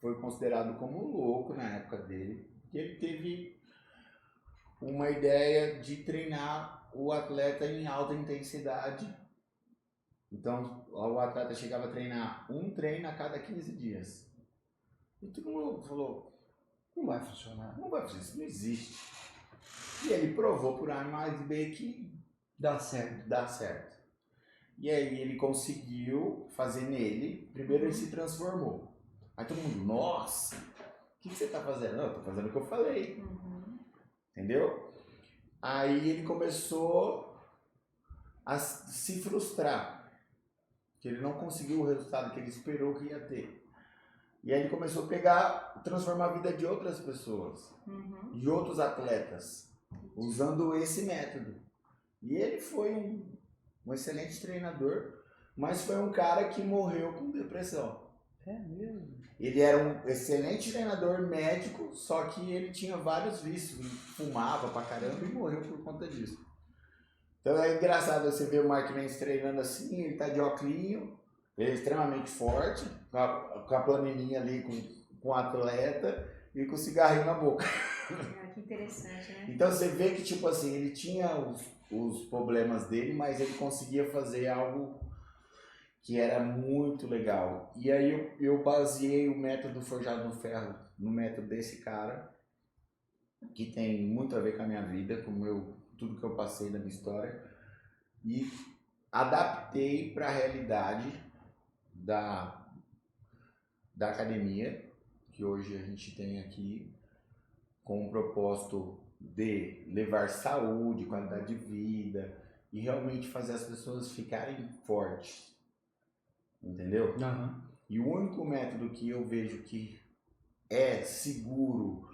foi considerado como louco na época dele. E ele teve uma ideia de treinar o atleta em alta intensidade. Então, o atleta chegava a treinar um treino a cada 15 dias. E todo mundo falou, Não vai funcionar. não vai fazer isso, não existe. E ele provou por A mais B que Dá certo. dá certo. E aí ele conseguiu fazer nele, primeiro ele se transformou. Aí todo mundo, nossa, o que você tá fazendo? Não, eu tô fazendo o que eu falei. Entendeu? Aí ele começou a se frustrar, que ele não conseguiu o resultado que ele esperou que ia ter. E aí ele começou a transformar a vida de outras pessoas, de outros atletas, usando esse método. E ele foi um excelente treinador, mas foi um cara que morreu com depressão. É mesmo? Ele era um excelente treinador médico, só que ele tinha vários vícios, ele fumava pra caramba e morreu por conta disso. Então é engraçado você ver o Mark Mendes treinando assim, ele tá de óculos, ele é extremamente forte, com a planinha ali com o atleta e com o cigarrinho na boca. Que interessante, né? Então você vê que tipo assim, ele tinha os problemas dele, mas ele conseguia fazer algo que era muito legal. E aí eu baseei o método Forjado no Ferro no método desse cara, que tem muito a ver com a minha vida, com tudo que eu passei na minha história, e adaptei para a realidade da academia, que hoje a gente tem aqui, com o propósito de levar saúde, qualidade de vida e realmente fazer as pessoas ficarem fortes. Entendeu? E o único método que eu vejo que é seguro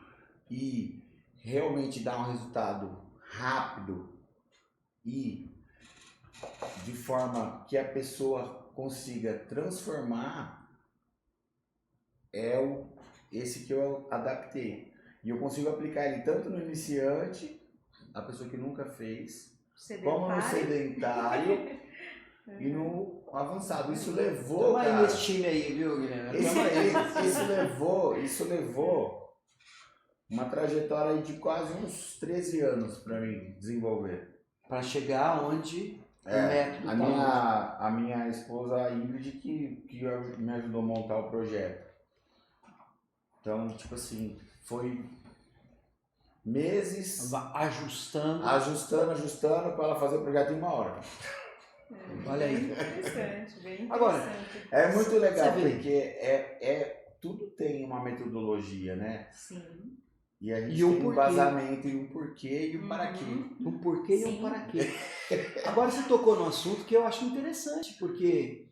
e realmente dá um resultado rápido e de forma que a pessoa consiga transformar é esse que eu adaptei. E eu consigo aplicar ele tanto no iniciante, a pessoa que nunca fez, como no sedentário e no avançado. Isso levou, Tamo aí nesse time aí, viu, Guilherme? Isso levou uma trajetória aí de quase uns 13 anos para mim desenvolver. Para chegar onde o método a minha esposa, a Ingrid, que me ajudou a montar o projeto. Então, tipo assim, foi meses ajustando para ela fazer o projeto em 1 hora. Olha aí. Bem interessante, bem interessante. Agora, é muito legal porque tudo tem uma metodologia, né? Sim. E a gente E um tem um porquê. vazamento e um porquê e um para quê. Um porquê e Sim. um para quê. Agora você tocou no assunto que eu acho interessante, porque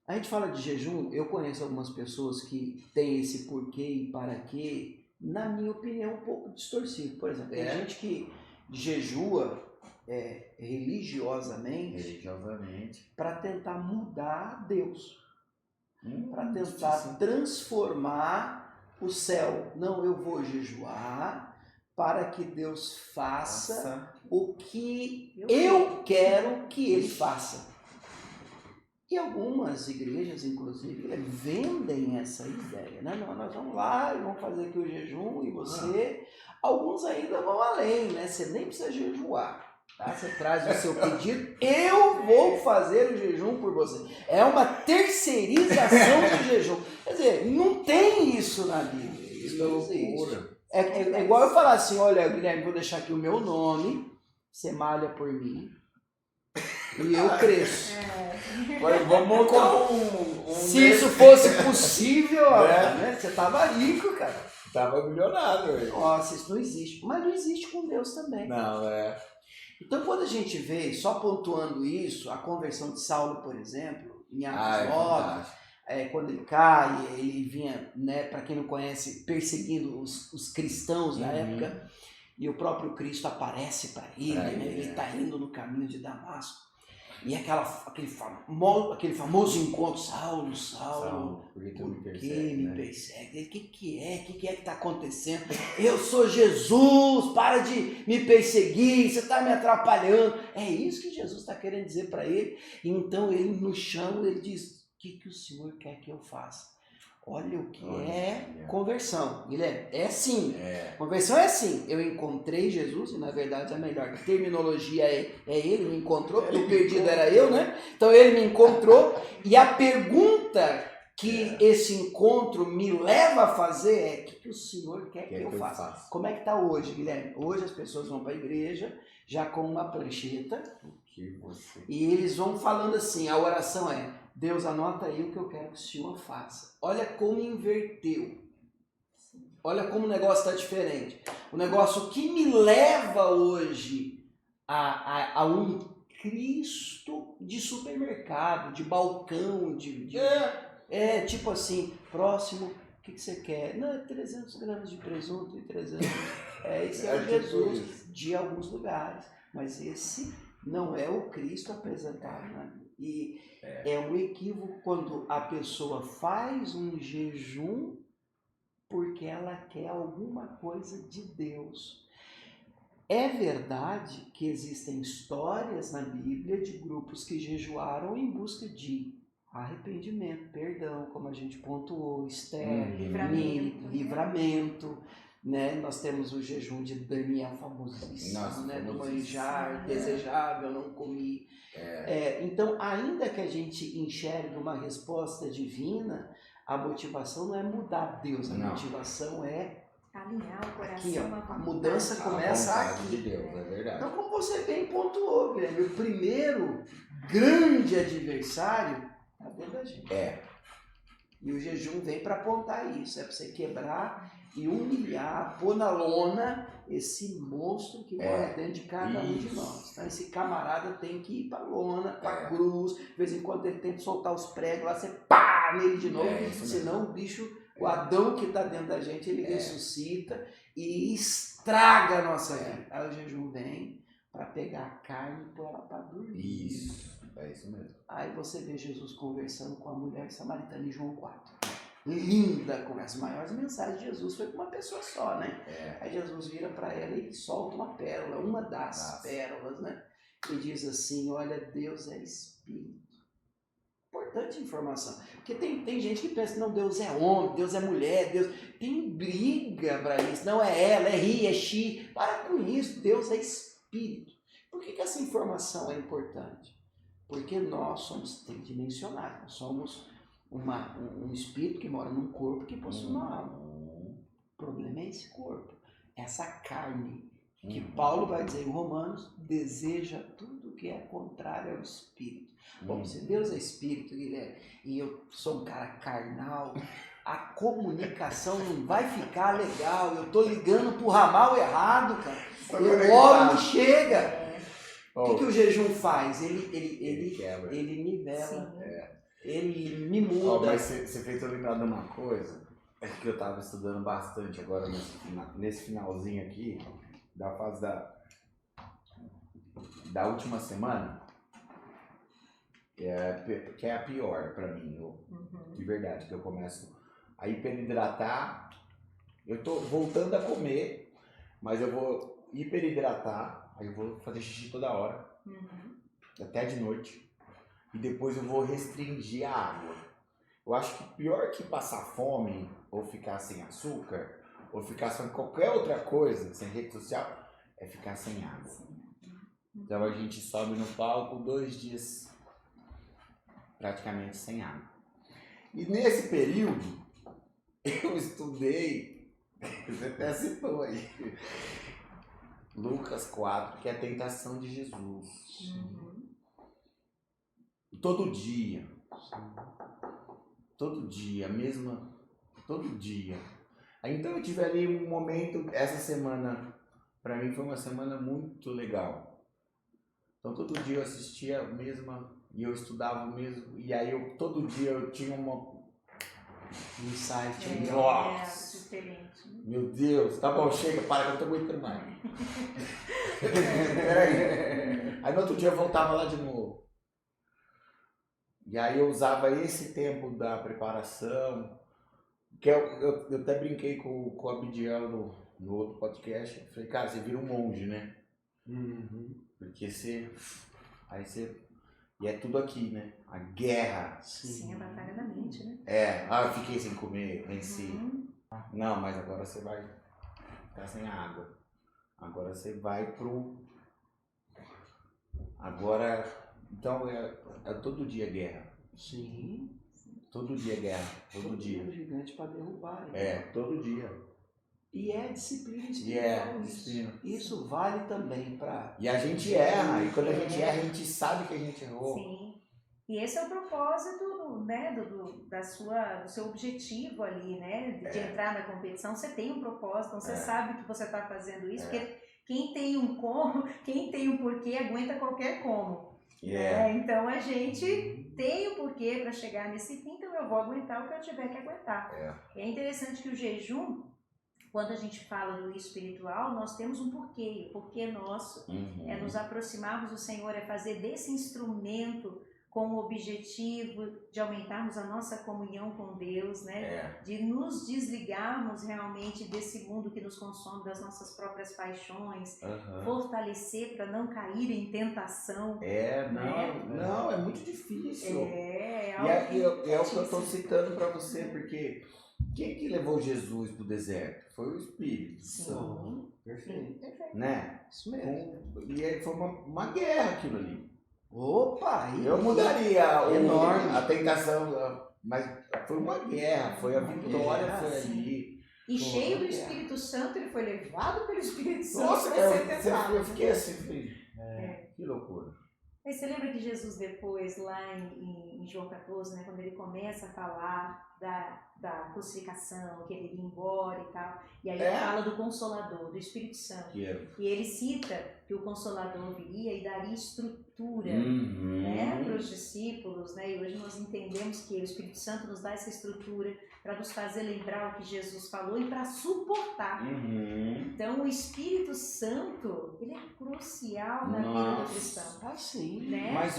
a gente fala de jejum, eu conheço algumas pessoas que têm esse porquê e para quê, na minha opinião, um pouco distorcido. Por exemplo, tem gente que jejua religiosamente para tentar mudar Deus, para tentar transformar o céu. Não, eu vou jejuar para que Deus faça o que eu quero que Ele faça. E algumas igrejas, inclusive, vendem essa ideia, né? Não, nós vamos lá e vamos fazer aqui o jejum e você... Alguns ainda vão além, né? Você nem precisa jejuar, tá? Você traz o seu pedido, eu vou fazer o jejum por você. É uma terceirização do jejum. Quer dizer, não tem isso na Bíblia. Isso não existe. É igual eu falar assim, olha, Guilherme, vou deixar aqui o meu nome, você malha por mim. E eu cresço. Vamos montar Se isso fosse possível, né? Você tava rico, cara. Tava milionário. Véio. Nossa, isso não existe. Mas não existe com Deus também. Não, Então, quando a gente vê, só pontuando isso, a conversão de Saulo, por exemplo, em Atos 9, quando ele cai, ele vinha, né, para quem não conhece, perseguindo os cristãos na época, e o próprio Cristo aparece para ele, né? Ele está indo no caminho de Damasco. E aquele famoso encontro, Saulo, por que me persegue? O que é que está acontecendo? Eu sou Jesus, para de me perseguir, você está me atrapalhando. É isso que Jesus está querendo dizer para ele. Então ele no chão, ele diz, o que o Senhor quer que eu faça? Olha o que é conversão, Guilherme. É assim. Conversão é assim. Eu encontrei Jesus, e na verdade a melhor terminologia é ele me encontrou, porque o perdido era eu, né? Então ele me encontrou, e a pergunta que esse encontro me leva a fazer é: o que o Senhor quer que eu faça? Como é que está hoje, Guilherme? Hoje as pessoas vão para a igreja já com uma prancheta e eles vão falando assim, a oração é: Deus, anota aí o que eu quero que o Senhor faça. Olha como inverteu. Olha como o negócio está diferente. O negócio que me leva hoje a um Cristo de supermercado, de balcão, tipo assim, próximo, o que você quer? Não, 300 gramas de presunto e 300. Esse é o Jesus de alguns lugares. Mas esse não é o Cristo apresentado na Bíblia. E é um equívoco quando a pessoa faz um jejum porque ela quer alguma coisa de Deus. É verdade que existem histórias na Bíblia de grupos que jejuaram em busca de arrependimento, perdão, como a gente pontuou, Esther, livramento. Né? Nós temos o jejum de Daniel famosíssimo, né? Do manjar desejável, não comi. Então, ainda que a gente enxergue uma resposta divina, a motivação não é mudar Deus, a motivação é alinhar o coração. Aqui, a mudança começa aqui. De Deus, é verdade. Então, como você bem pontuou, Guilherme, o primeiro grande adversário está dentro da gente. E o jejum vem para apontar isso, é para você quebrar e humilhar, pôr na lona esse monstro que mora dentro de cada um de nós. Então, esse camarada tem que ir para a lona, para a cruz, de vez em quando ele tem que soltar os pregos lá, você pá nele de novo, senão o bicho, o Adão que está dentro da gente, ele ressuscita e estraga a nossa vida. Aí o jejum vem para pegar a carne e pôr ela para dormir. Isso, é isso mesmo. Aí você vê Jesus conversando com a mulher samaritana em João 4. Linda conversa. As maiores mensagens de Jesus foi com uma pessoa só, né? Aí Jesus vira para ela e solta uma pérola, uma das pérolas, né? E diz assim: olha, Deus é Espírito. Importante informação. Porque tem gente que pensa que não, Deus é homem, Deus é mulher, Deus... Tem briga para isso. Não é ela, é he, é she. Para com isso, Deus é Espírito. Por que essa informação é importante? Porque nós somos tridimensionais, nós somos um espírito que mora num corpo que possui uma alma. O problema é esse corpo, essa carne, que Paulo vai dizer em Romanos, deseja tudo que é contrário ao espírito. Bom, se Deus é espírito, Guilherme, e eu sou um cara carnal, a comunicação não vai ficar legal. Eu tô ligando pro ramal errado, cara. O óleo não chega. O que o jejum faz? Ele nivela. É. Ele me muda. Mas você fez eu lembrar de uma coisa, é que eu tava estudando bastante agora nesse finalzinho aqui, da fase da última semana, que é a pior pra mim, de verdade, que eu começo a hiperidratar. Eu tô voltando a comer, mas eu vou hiperidratar, aí eu vou fazer xixi toda hora, até de noite, e depois eu vou restringir a água. Eu acho que pior que passar fome, ou ficar sem açúcar, ou ficar sem qualquer outra coisa, sem rede social, é ficar sem água. Então a gente sobe no palco 2 dias praticamente sem água. E nesse período, eu estudei, você até citou aí, Lucas 4, que é a tentação de Jesus. Todo dia, todo dia. Então eu tive ali um momento, essa semana, pra mim foi uma semana muito legal. Então todo dia eu assistia a mesma, e eu estudava o mesmo, e aí todo dia eu tinha um insight. Nossa! Diferente. Meu Deus, tá bom, chega, para que eu não tô aguentando mais. Peraí. Aí no outro dia eu voltava lá de novo. E aí eu usava esse tempo da preparação, que eu até brinquei com o Abdiel no outro podcast. Eu falei, cara, você vira um monge, né? Porque e é tudo aqui, né? A guerra. Sim, a batalha da mente, né? Eu fiquei sem comer, venci. Não, mas agora você vai ficar sem água. Agora você vai Então é todo dia guerra. Sim. Todo dia guerra. Todo dia. Um gigante para derrubar. Todo dia. E é disciplina espiritual. Disciplina. Isso vale também para... E a gente erra. E quando a gente erra, a gente sabe que a gente errou. Sim. E esse é o propósito, né, do seu objetivo ali, né, de entrar na competição. Você tem um propósito, então você sabe que você está fazendo isso, porque quem tem um porquê aguenta qualquer como. Então a gente tem o porquê para chegar nesse fim, então eu vou aguentar o que eu tiver que aguentar. É interessante que o jejum, quando a gente fala do espiritual, nós temos um porquê. O porquê nosso é nos aproximarmos do Senhor, é fazer desse instrumento com o objetivo de aumentarmos a nossa comunhão com Deus, né? De nos desligarmos realmente desse mundo que nos consome, das nossas próprias paixões, fortalecer para não cair em tentação. Não, é muito difícil. É o que eu estou citando para você, porque quem que levou Jesus para o deserto? Foi o Espírito Santo. Perfeito. Né? Isso mesmo. E aí foi uma guerra aquilo ali. Opa! Eu mudaria enorme. A tentação, mas foi uma guerra, foi a vitória, foi ali. E cheio do Espírito Santo, ele foi levado pelo Espírito Santo. Nossa, eu fiquei assim, que loucura. Mas você lembra que Jesus depois, lá em João 14, né, quando ele começa a falar da crucificação, que ele ia embora e tal, e aí ele fala do Consolador, do Espírito Santo. E ele cita que o Consolador viria e daria estrutura, né, para os discípulos, né, e hoje nós entendemos que o Espírito Santo nos dá essa estrutura para nos fazer lembrar o que Jesus falou e para suportar. Então o Espírito Santo, ele é crucial na vida do cristão. Sim. Né? Mas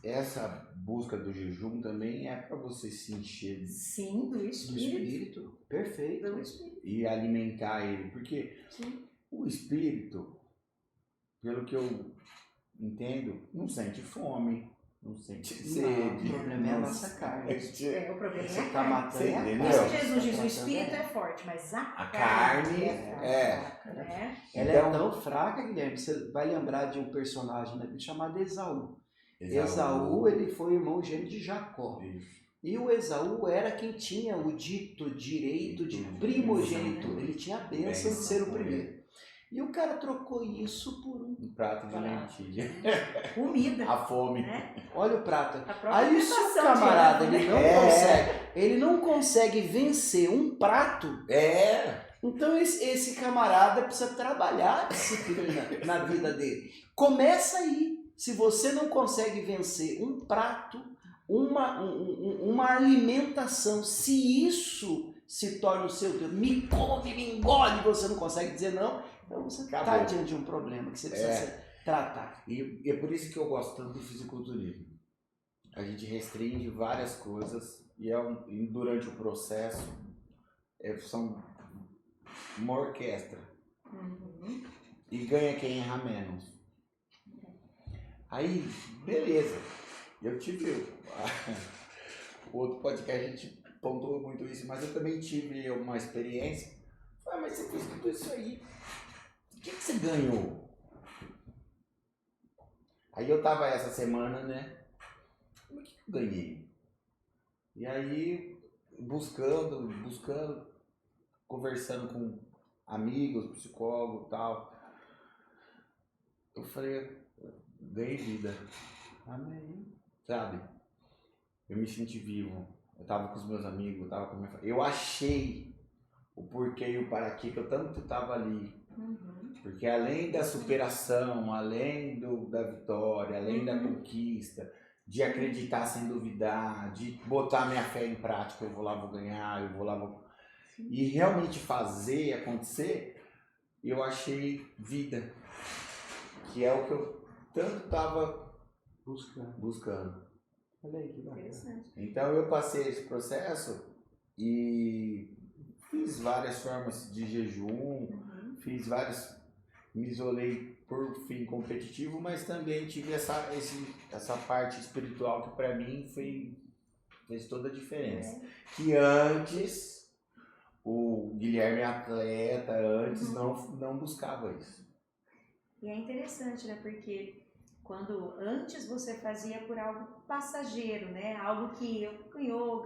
essa busca do jejum também é para você se encher do Espírito. Perfeito. Do Espírito. E alimentar ele, porque o Espírito, pelo que eu entendo, não sente fome, não sente sede. O problema é a nossa carne. O problema é Você a tá carne. matando a carne. Por isso que Jesus diz, o Espírito é forte, mas a carne é fraca, né? Ela é tão fraca, Guilherme, você vai lembrar de um personagem na Bíblia chamado Esaú. Esaú, ele foi irmão gêmeo de Jacó. E o Esaú era quem tinha o dito direito de primogênito. Ele tinha a bênção de ser o primeiro. E o cara trocou isso por um Um prato de prato. lentilha. Comida. A fome. Né? Olha o prato. A própria Aí se o alimentação camarada diária, ele não consegue vencer um prato, então esse camarada precisa trabalhar a disciplina na vida dele. Começa aí. Se você não consegue vencer um prato, uma alimentação, se isso se torna o seu Deus, me come, me engole, você não consegue dizer não, então você está diante de um problema que você precisa tratar. E é por isso que eu gosto tanto do fisiculturismo. A gente restringe várias coisas e durante o processo são uma orquestra. Uhum. E ganha quem erra menos. Aí, beleza. Eu tive o outro podcast, a gente pontuou muito isso, mas eu também tive uma experiência. Falei, mas você fez tudo isso aí. O que você ganhou? Aí eu tava essa semana, né? O que eu ganhei? E aí, buscando, conversando com amigos, psicólogos e tal. Eu falei, ganhei vida. Amém. Sabe? Eu me senti vivo. Eu tava com os meus amigos, eu tava com a minha família. Eu achei o porquê e o para quê que eu tanto tava ali. Uhum. Porque além da superação, além da vitória, além da conquista, de acreditar sem duvidar, de botar minha fé em prática, eu vou lá, vou ganhar, eu vou lá, vou... E realmente fazer acontecer, eu achei vida. Que é o que eu tanto estava buscando. Olha aí que Interessante. Então eu passei esse processo e fiz várias formas de jejum, fiz várias, me isolei por fim competitivo, mas também tive essa parte espiritual que para mim fez toda a diferença. Que antes o Guilherme atleta não buscava isso. E é interessante, né? Porque quando antes você fazia por algo passageiro, né? Algo que ganhou,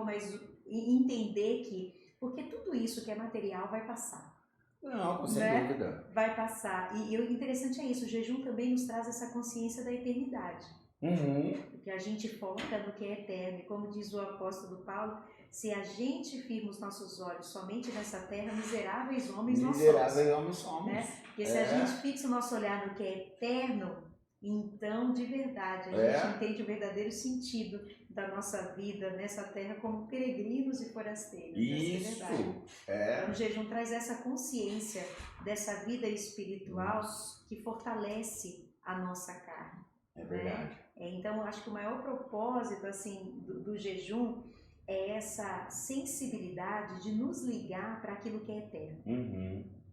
mas entender que... Porque tudo isso que é material vai passar. Não, sem dúvida. Vai passar. E o interessante é isso, o jejum também nos traz essa consciência da eternidade. Porque a gente foca no que é eterno. E como diz o apóstolo Paulo, se a gente firma os nossos olhos somente nessa terra, miseráveis homens nós somos. Né? Porque se a gente fixa o nosso olhar no que é eterno, então de verdade a gente entende o verdadeiro sentido da nossa vida nessa terra como peregrinos e forasteiros. Isso! Então, o jejum traz essa consciência dessa vida espiritual que fortalece a nossa carne. É verdade. Né? Então, eu acho que o maior propósito assim, do jejum é essa sensibilidade de nos ligar para aquilo que é eterno.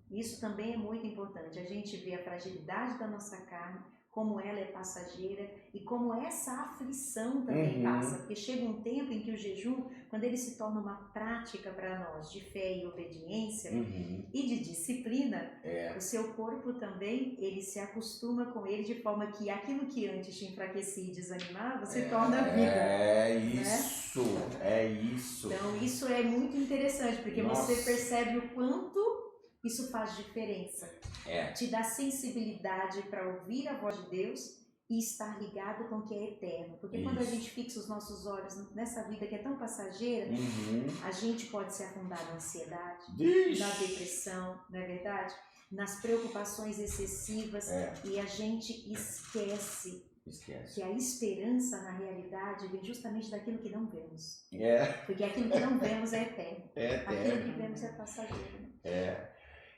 Isso também é muito importante. A gente vê a fragilidade da nossa carne, como ela é passageira e como essa aflição também passa. Porque chega um tempo em que o jejum, quando ele se torna uma prática para nós de fé e obediência e de disciplina, o seu corpo também, ele se acostuma com ele de forma que aquilo que antes te enfraquecia e desanimava se torna vida. É isso, né? É isso. Então isso é muito interessante, porque você percebe o quanto isso faz diferença. Te dá sensibilidade para ouvir a voz de Deus e estar ligado com o que é eterno. Porque quando a gente fixa os nossos olhos nessa vida que é tão passageira, a gente pode se afundar na ansiedade, na depressão, não é verdade? Nas preocupações excessivas e a gente esquece que a esperança na realidade vem justamente daquilo que não vemos. Porque aquilo que não vemos é eterno. Aquilo que vemos é passageiro.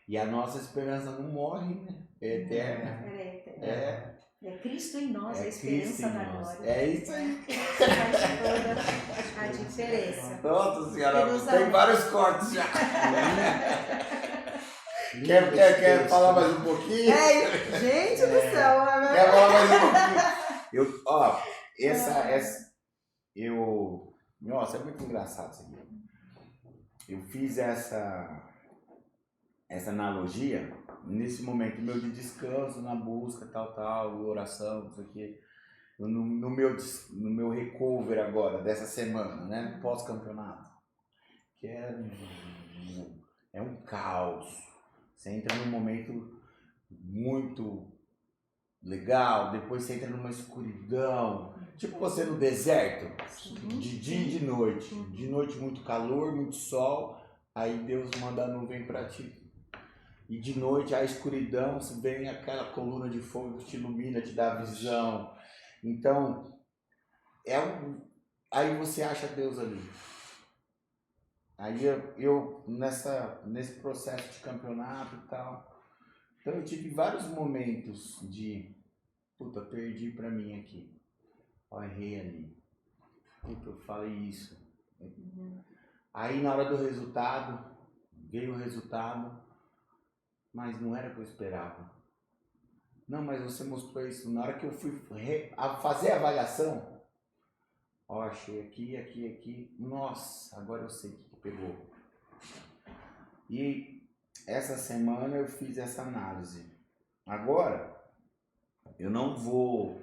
E a nossa esperança não morre, né? É eterna. Ela é eterna. É Cristo em nós, a esperança da glória. É isso aí. Faz toda a diferença. Nossa senhora, tem vários cortes já. Quer falar mais um pouquinho? Gente do céu. Quer falar mais um pouquinho? Nossa, é muito engraçado isso aqui. Eu fiz essa analogia nesse momento meu de descanso, na busca, tal, oração, isso aqui, no meu recover agora, dessa semana, né, pós-campeonato, que é um caos, Você entra num momento muito legal, depois você entra numa escuridão, tipo você no deserto, de dia e de noite. De noite muito calor, muito sol, aí Deus manda a nuvem pra ti. E de noite a escuridão, vem aquela coluna de fogo que te ilumina, te dá visão. Então, aí você acha Deus ali. Aí eu nesse processo de campeonato e tal, então eu tive vários momentos de, puta, perdi pra mim aqui. Ó, errei ali. Puta, eu falei isso. Aí na hora do resultado, veio o resultado, mas não era o que eu esperava. Não, mas você mostrou isso. Na hora que eu fui fazer a avaliação, ó, achei aqui. Nossa, agora eu sei o que pegou. E essa semana eu fiz essa análise. Agora, eu não vou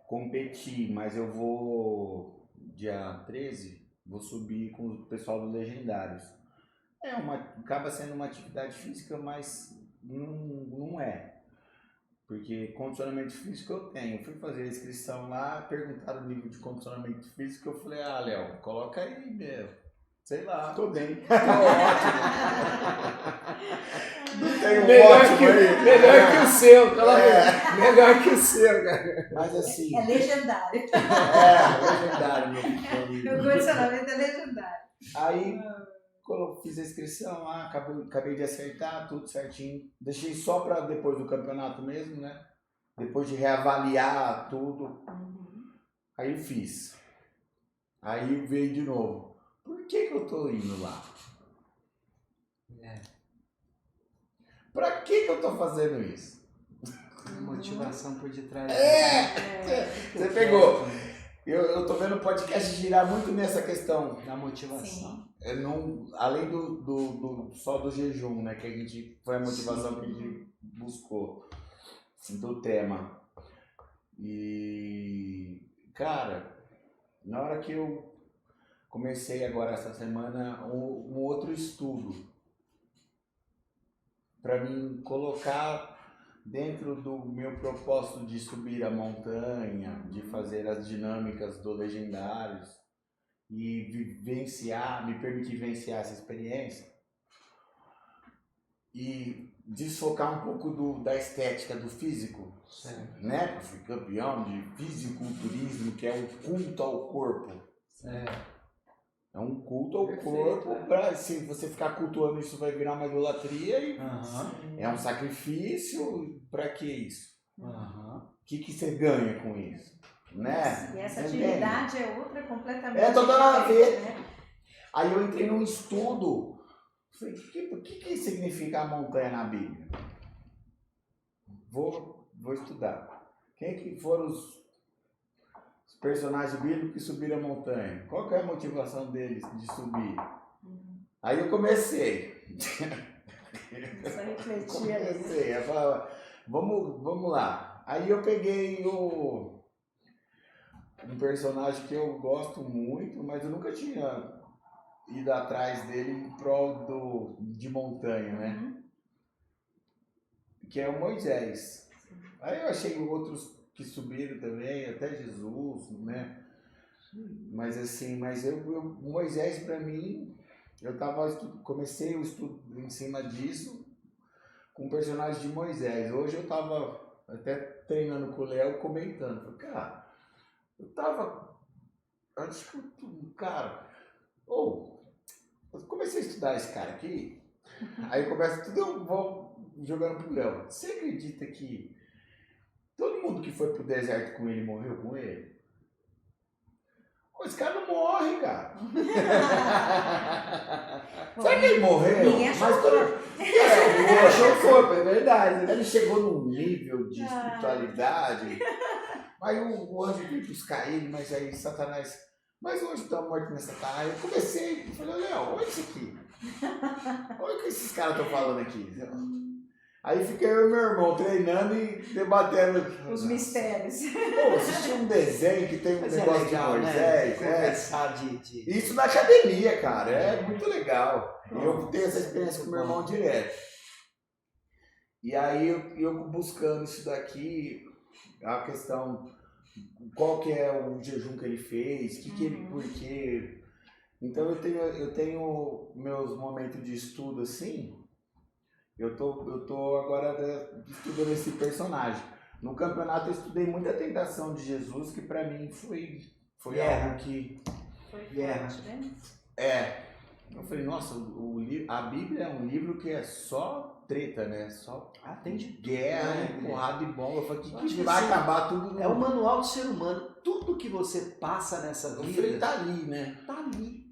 competir, mas eu vou, dia 13, vou subir com o pessoal do Legendários. Acaba sendo uma atividade física, mas não é. Porque condicionamento físico eu tenho. Eu fui fazer a inscrição lá, perguntaram o nível de condicionamento físico, eu falei, Léo, coloca aí, meu. Sei lá, tô bem. Tô ótimo. Não tenho melhor que o seu, melhor que o seu, cara. Mas assim. É legendário. Legendário, Meu condicionamento é legendário. Aí, quando eu fiz a inscrição lá, acabei de acertar tudo certinho. Deixei só para depois do campeonato mesmo, né? Depois de reavaliar tudo. Aí eu fiz. Aí veio de novo. Por que eu tô indo lá? Pra que eu tô fazendo isso? Motivação por detrás. Você pegou. Eu tô vendo o podcast girar muito nessa questão da motivação. Além só do jejum, né? Que a gente foi a motivação que a gente buscou do tema. E, cara, na hora que eu comecei agora essa semana um outro estudo para mim colocar dentro do meu propósito de subir a montanha, de fazer as dinâmicas do Legendários e me permitir vivenciar essa experiência e desfocar um pouco da estética do físico, né? Eu fui campeão de fisiculturismo, que é um culto ao corpo. É um culto ao corpo, se você ficar cultuando isso vai virar uma idolatria e é um sacrifício, pra que isso? O que você ganha com isso? Né? E essa atividade é outra completamente toda a ver. Né? Aí eu entrei num estudo, falei, o que significa a montanha na Bíblia? Vou estudar. Quem que foram os personagens bíblicos que subiram a montanha? Qual que é a motivação deles de subir? Aí eu comecei. Comecei a falar, vamos lá. Aí eu peguei um personagem que eu gosto muito, mas eu nunca tinha ido atrás dele em prol de montanha, né? Que é o Moisés. Aí eu achei outros que subiram também, até Jesus, né? Mas assim, Moisés pra mim, comecei o estudo em cima disso com o personagem de Moisés. Hoje eu tava até treinando com o Léo, comentando, falei, cara, eu comecei a estudar esse cara aqui, aí começa tudo, eu vou jogando pro Léo. Você acredita que todo mundo que foi pro deserto com ele morreu com ele? Esse cara não morre, cara. Sabe que ele morreu? Ninguém achou o corpo. Não achou o corpo, é verdade. Ele chegou num nível de espiritualidade. Aí o anjo veio buscar ele, mas aí Satanás... Mas o anjo está morto nessa cara. Eu comecei, falei, Léo, olha isso aqui. Olha o que esses caras estão falando aqui. Aí fiquei eu e meu irmão treinando e debatendo os mistérios. Assisti um desenho que tem um negócio legal, de Moisés. Né? Isso na academia, cara. É muito legal. Eu tenho essa experiência com meu irmão direto. E aí eu buscando isso daqui, a questão, qual que é o jejum que ele fez, que ele, por quê. Então eu tenho meus momentos de estudo assim, eu tô agora estudando esse personagem. No campeonato eu estudei muita tentação de Jesus, que pra mim foi algo que... Foi forte, né? Eu falei, nossa, a Bíblia é um livro que é só treta, né? Só tem de guerra, porrada e bomba. Eu falei, que que vai assim, acabar tudo no... É o manual do ser humano. Tudo que você passa nessa vida... Ele tá ali, né? Tá ali.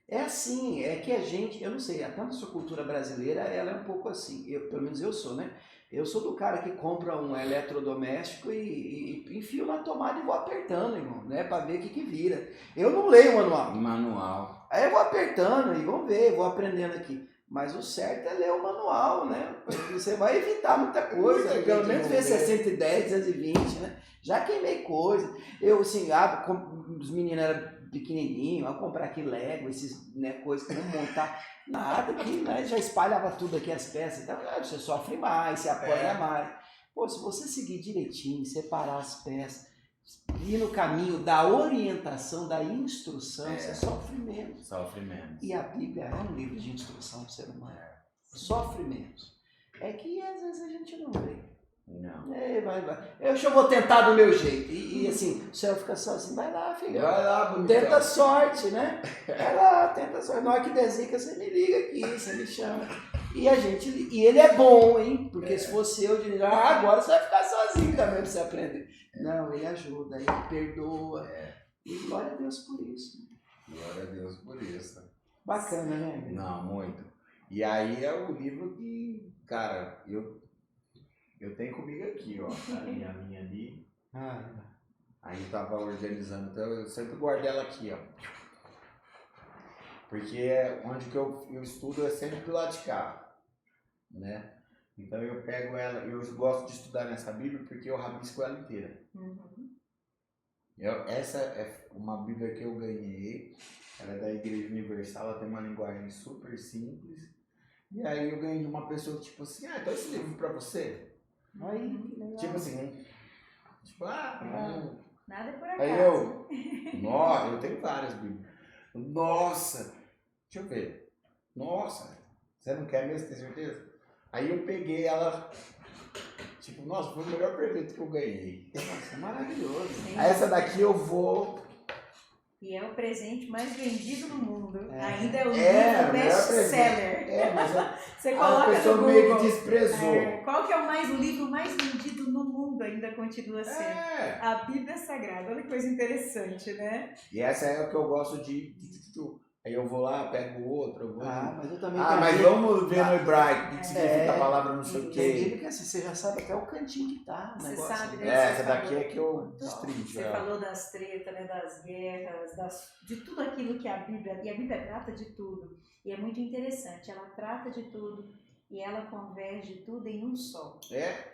É assim, é que a gente, eu não sei, até a nossa cultura brasileira, ela é um pouco assim, pelo menos eu sou, né? Eu sou do cara que compra um eletrodoméstico e enfio na tomada e vou apertando, irmão, né? Pra ver o que vira. Eu não leio o manual. Aí eu vou apertando e vamos ver, vou aprendendo aqui. Mas o certo é ler o manual, né? Porque você vai evitar muita coisa, pelo menos ver 610, 220, né? Já queimei coisa. Eu, assim, os meninos eram pequenininho, a comprar aqui Lego, esses, né, coisas que não montar nada aqui, né, já espalhava tudo aqui as peças, então você sofre mais, você apanha mais. Pô, se você seguir direitinho, separar as peças, ir no caminho da orientação, da instrução, você sofre menos. Sofre menos. E a Bíblia é um livro de instrução para o ser humano. Sofre menos. É que às vezes a gente não vê. Não. Vai. Eu vou tentar do meu jeito. E assim, o céu fica só assim, vai lá, filho. Vai lá, bonitão. Tenta sorte, né? Vai lá, tenta sorte. Na hora que der zica, você me liga aqui, você me chama. E ele é bom, hein? Porque se fosse eu, diria, agora você vai ficar sozinho também pra você aprender. Não, ele ajuda, ele perdoa. E glória a Deus por isso. Glória a Deus por isso. Bacana, né? Não, muito. E aí é o livro que, cara, eu tenho comigo aqui, ó. A minha ali. Aí eu tava organizando, então eu sempre guardo ela aqui, ó. Porque onde que eu estudo é sempre do lado de cá, né? Então eu pego ela, eu gosto de estudar nessa Bíblia porque eu rabisco ela inteira. Essa é uma Bíblia que eu ganhei, ela é da Igreja Universal, ela tem uma linguagem super simples. E aí eu ganhei de uma pessoa tipo assim, então esse livro pra você? Aí, Tipo assim, nada por acaso. Aí eu tenho várias Bíblias. Nossa, deixa eu ver. Nossa, você não quer mesmo, tem certeza? Aí eu peguei ela, tipo, nossa, foi o melhor presente que eu ganhei. Nossa, maravilhoso. Sim. Essa daqui eu vou... E é o presente mais vendido no mundo. Ainda é o melhor livro best-seller. Mas você a coloca pessoa no meio Google. que desprezou. Qual que é o livro mais vendido no mundo? Ainda continua sendo. A Bíblia Sagrada. Olha que coisa interessante, né? E essa é o que eu gosto de... Aí eu vou lá, pego outro, mas eu também mas vamos ver no hebraico o que significa a palavra não sei o Tem quê. Bíblia que assim, você já sabe até o cantinho que tá. Você sabe, né? Essa daqui é que eu destrincho. Você falou das tretas, né, das guerras, de tudo aquilo que a Bíblia... E a Bíblia trata de tudo. E é muito interessante. Ela trata de tudo e ela converge tudo em um só.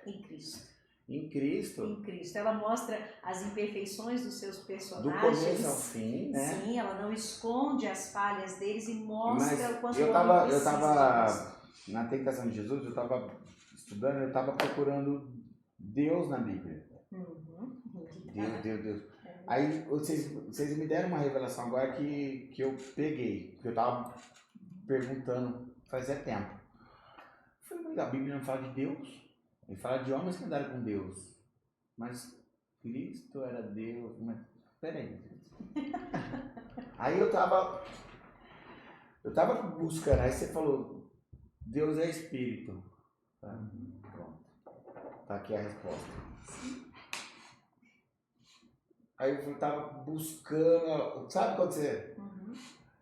Em Cristo. Em Cristo. Em Cristo. Ela mostra as imperfeições dos seus personagens. Do começo ao fim, né? Sim, ela não esconde as falhas deles e mostra o quanto eu o tava, homem precisa eu tava na tentação de Jesus, eu tava estudando, eu tava procurando Deus na Bíblia. Deus. Aí vocês me deram uma revelação agora que eu peguei, que eu tava perguntando fazia tempo. Eu falei, mas a Bíblia não fala de Deus? Ele fala de homens que andaram com Deus. Mas Cristo era Deus. Mas peraí. Aí eu tava buscando. Aí você falou, Deus é Espírito. Pronto. Tá aqui a resposta. Aí eu tava buscando. Sabe quando você...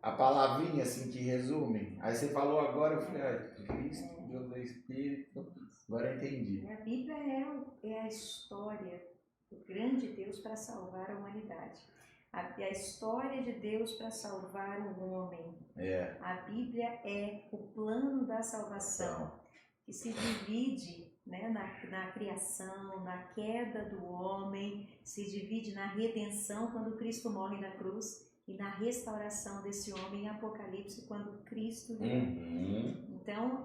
A palavrinha assim que resume. Aí você falou agora, eu falei, Cristo, Deus é Espírito. Agora eu entendi. A Bíblia é a história do grande Deus para salvar a humanidade. A história de Deus para salvar o homem. A Bíblia é o plano da salvação, que se divide, né, na criação, na queda do homem, se divide na redenção quando Cristo morre na cruz e na restauração desse homem em Apocalipse quando Cristo vem. Então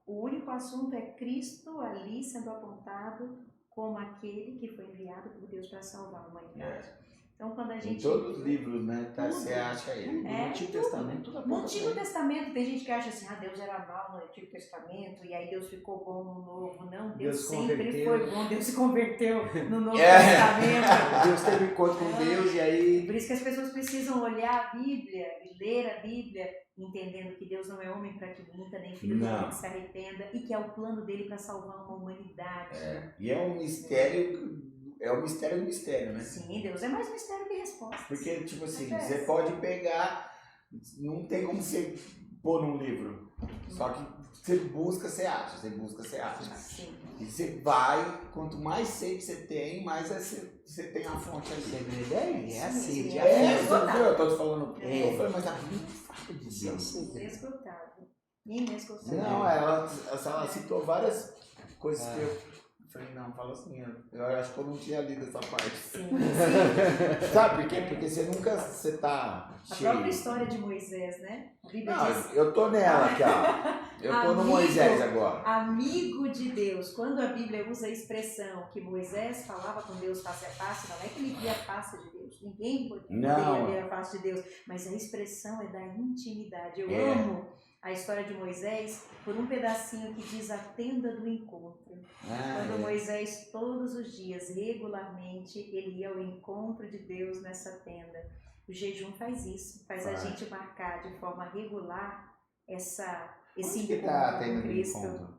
O único assunto é Cristo ali sendo apontado como aquele que foi enviado por Deus para salvar a humanidade. Então, quando a Em gente... todos os livros, né? Tudo. Você acha ele. No Antigo Testamento, tudo No aponta Antigo pra ele. Testamento, tem gente que acha assim, Deus era mal no Antigo Testamento, e aí Deus ficou bom no Novo. Não, Deus sempre converteu. foi bom, Deus se converteu no Novo É. Testamento. Deus teve encontro com Deus e aí... Por isso que as pessoas precisam olhar a Bíblia e ler a Bíblia, entendendo que Deus não é homem para que minta, nem filho de Não. homem que se arrependa, e que é o plano dele para salvar uma humanidade. E é um mistério, é o mistério do mistério, né? Sim, Deus é mais mistério que resposta. Porque, tipo assim, É. você pode pegar, não tem como você pôr num livro. Só que você busca, você acha, você busca, você acha. Sim. E você vai, quanto mais sede você tem, mais você tem a fonte O ali. segredo é ele, é a Sim, sede, sim. é a É, fé. esgotável. eu tô te falando. É. Eu falei, mas a Bíblia fala de Deus. Inesgotável. Inesgotável. Não, ela citou várias coisas que eu falei, não, fala assim, eu acho que eu não tinha lido essa parte. Sim. Sabe por quê? Porque você tá A cheio. própria história de Moisés, né? A Bíblia diz, Não, eu tô nela aqui, ó. Eu tô no Amigo. Moisés agora. amigo de Deus. Quando a Bíblia usa a expressão que Moisés falava com Deus face a face, não é que ele via a face de Deus. Ninguém poderia Não. ver a face de Deus. Mas a expressão é da intimidade. Eu É. amo a história de Moisés por um pedacinho que diz a tenda do encontro. Quando Moisés, todos os dias, regularmente, ele ia ao encontro de Deus nessa tenda. O jejum faz isso, faz a Faz. gente marcar de forma regular esse Onde que encontro tá com tendo Cristo. encontro?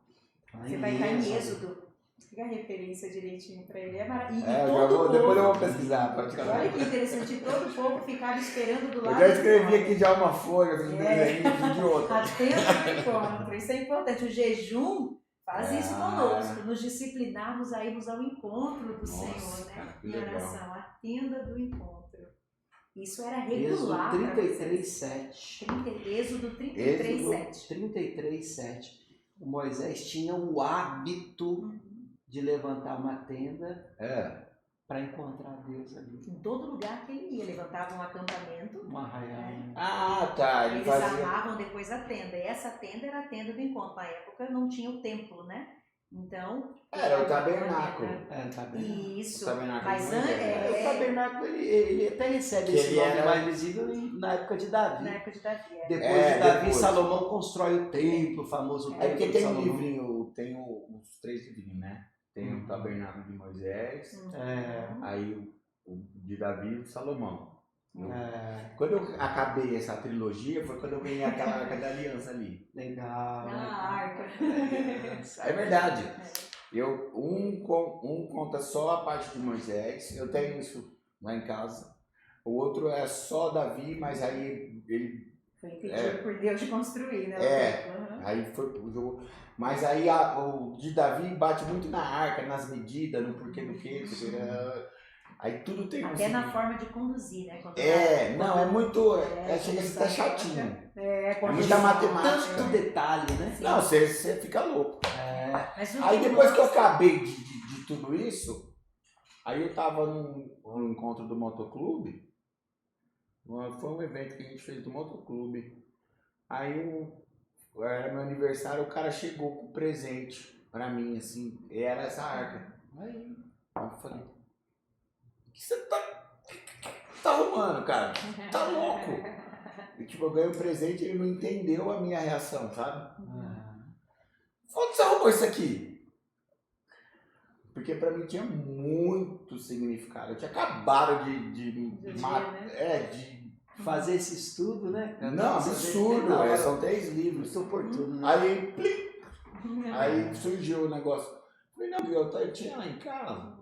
Você vai estar em Êxodo. Fica a referência direitinho para ele. É maravilhoso. É, eu já vou, depois eu vou pesquisar, Olha praticamente. que interessante, todo o povo ficava esperando do Eu lado já de escrevi fora. aqui já uma folha, fiz um desenho, fiz de outra. Atento ao encontro, isso é importante. O jejum faz isso Ah. conosco, nos disciplinarmos a irmos ao encontro do Nossa, Senhor, né? cara, que Em legal. oração, a tenda do encontro. Isso era Êxodo regular. 33:7. Êxodo 33:7. Êxodo 33:7. O Moisés tinha o hábito de levantar uma tenda É. para encontrar Deus ali. Em todo lugar que ele ia, levantava um acampamento. Um arraial. Ah, tá. Ele Eles fazia. armavam depois a tenda. E essa tenda era a tenda do encontro. Na época não tinha o templo, né? Então. Era o tabernáculo. É, tá bem. Isso. O tabernáculo Mas de Moisés. O tabernáculo, ele até recebe Que esse ele nome era- mais visível na época de Davi. na época de Davi. Depois É, de Davi, depois. Salomão constrói o templo, o famoso É templo porque de tem um Salomão. livrinho, tem os 3 livrinhos, né? Tem o tabernáculo de Moisés, É, aí o de Davi e o de Salomão. é, Quando eu acabei essa trilogia, foi quando eu ganhei aquela Arca da Aliança ali. legal. Na arca. É verdade. Um conta só a parte de Moisés, eu tenho isso lá em casa. O outro é só Davi, mas aí ele Foi impedido por Deus de construir, né? o É. templo. Uhum. aí foi pro jogo. Mas aí o de Davi bate muito na arca, nas medidas, no porquê do quê. Aí tudo tem um Até na significado. forma de conduzir, né? Quando Não, é muito. É, Chega a ser até chatinho. É, É muita matemática. Tanto detalhe, né? Não, você fica louco. Mas o Aí que depois que eu mostra- acabei de tudo isso, aí eu tava num encontro do motoclube. Foi um evento que a gente fez do motoclube. Aí era meu aniversário, o cara chegou com presente pra mim, assim, e era essa arca. Aí eu falei, o que você tá arrumando, cara? Tá louco? E tipo, eu ganhei um presente e ele não entendeu a minha reação, sabe? Onde você arrumou isso aqui? Porque pra mim tinha muito significado. Eu tinha acabado de dia, né? de Fazer esse estudo, né? não, absurdo, Não, são 3 livros. muito oportuno, né? Aí, plim, aí surgiu o negócio. Falei, não, eu tinha lá em casa.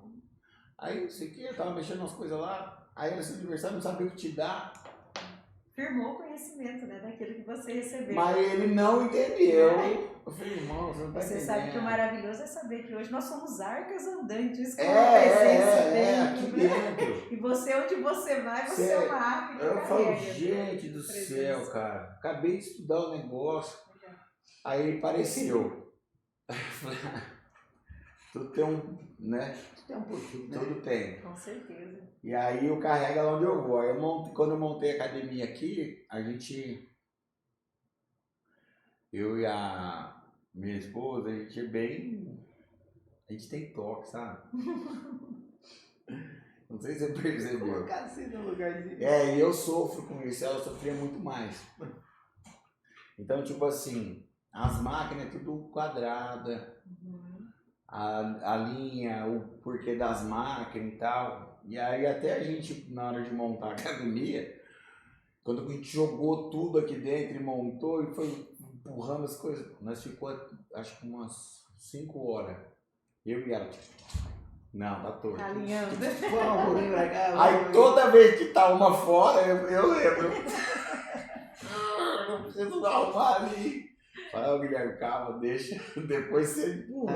Aí, não sei o que, eu tava mexendo nas coisas lá. Aí, nesse aniversário, não sabia o que te dar. Firmou o conhecimento, né? Daquilo que você recebeu. Mas ele não entendeu. Eu falei, irmão, você não tá Você entendendo. sabe que o maravilhoso é saber que hoje nós somos arcas andantes com a É, presença aqui dentro, né? dentro. E você, onde você vai, você Cê- é uma arca que Eu falo, carrega. gente do Presença. céu, cara. Acabei de estudar o negócio. Aí ele apareceu. Tudo tem um, né? Tem um porquê, né? Tudo tem. Com certeza. E aí eu carrego lá onde eu vou. Aí quando eu montei a academia aqui, eu e a minha esposa, a gente é bem... A gente tem toque, sabe? Não sei se você percebeu. Colocar assim no lugarzinho. E eu sofro com isso, ela sofria muito mais. Então, tipo assim, as máquinas tudo quadrada, a linha, o porquê das máquinas e tal. E aí até a gente, na hora de montar a academia, quando a gente jogou tudo aqui dentro e montou e foi empurrando as coisas, nós ficou acho que umas 5 horas. Eu e ela, não, tá torto. Alinhando. Vamos, vem pra cá. Aí toda vez que tá uma fora, eu lembro. Não preciso arrumar ali. Fala, Guilherme, calma, deixa, depois você empurra.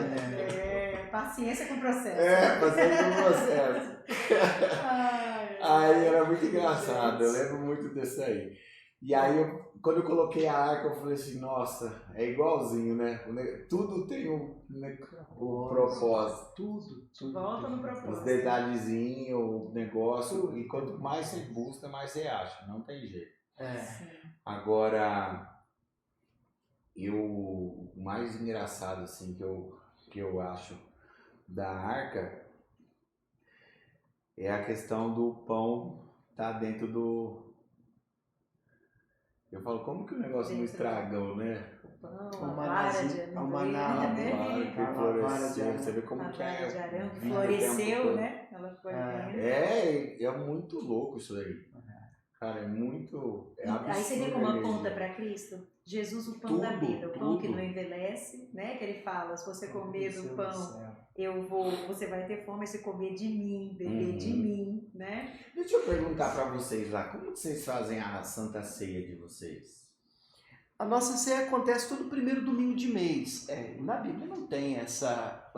Paciência com o processo. Paciência com o processo. Ai, Aí era muito engraçado, eu lembro muito desse aí. E aí, quando eu coloquei a arca, eu falei assim, nossa, é igualzinho, né? Tudo tem um propósito. Tudo. Volta no propósito. Os detalhezinhos, o negócio, e quanto mais você busca, mais você acha, não tem jeito. Agora, o mais engraçado assim que eu acho da arca é a questão do pão tá dentro do... Eu falo, como que o negócio não estragou, né? O pão, a vara de amendoim, né? Que floresceu, você vê como a que vara de é... arame que vive o floresceu, tempo né? Ela foi vendo. É muito louco isso aí. Cara, é muito... Aí você vê como absurdo a aponta energia. para Cristo? Jesus, o pão da Tudo, vida, o pão que tudo. não envelhece, né? Que ele fala, se você comer do pão, céu. você vai ter fome se comer de mim, beber de mim, né? Deixa eu perguntar pra vocês lá, como que vocês fazem a Santa Ceia de vocês? A nossa ceia acontece todo primeiro domingo de mês. Na Bíblia não tem essa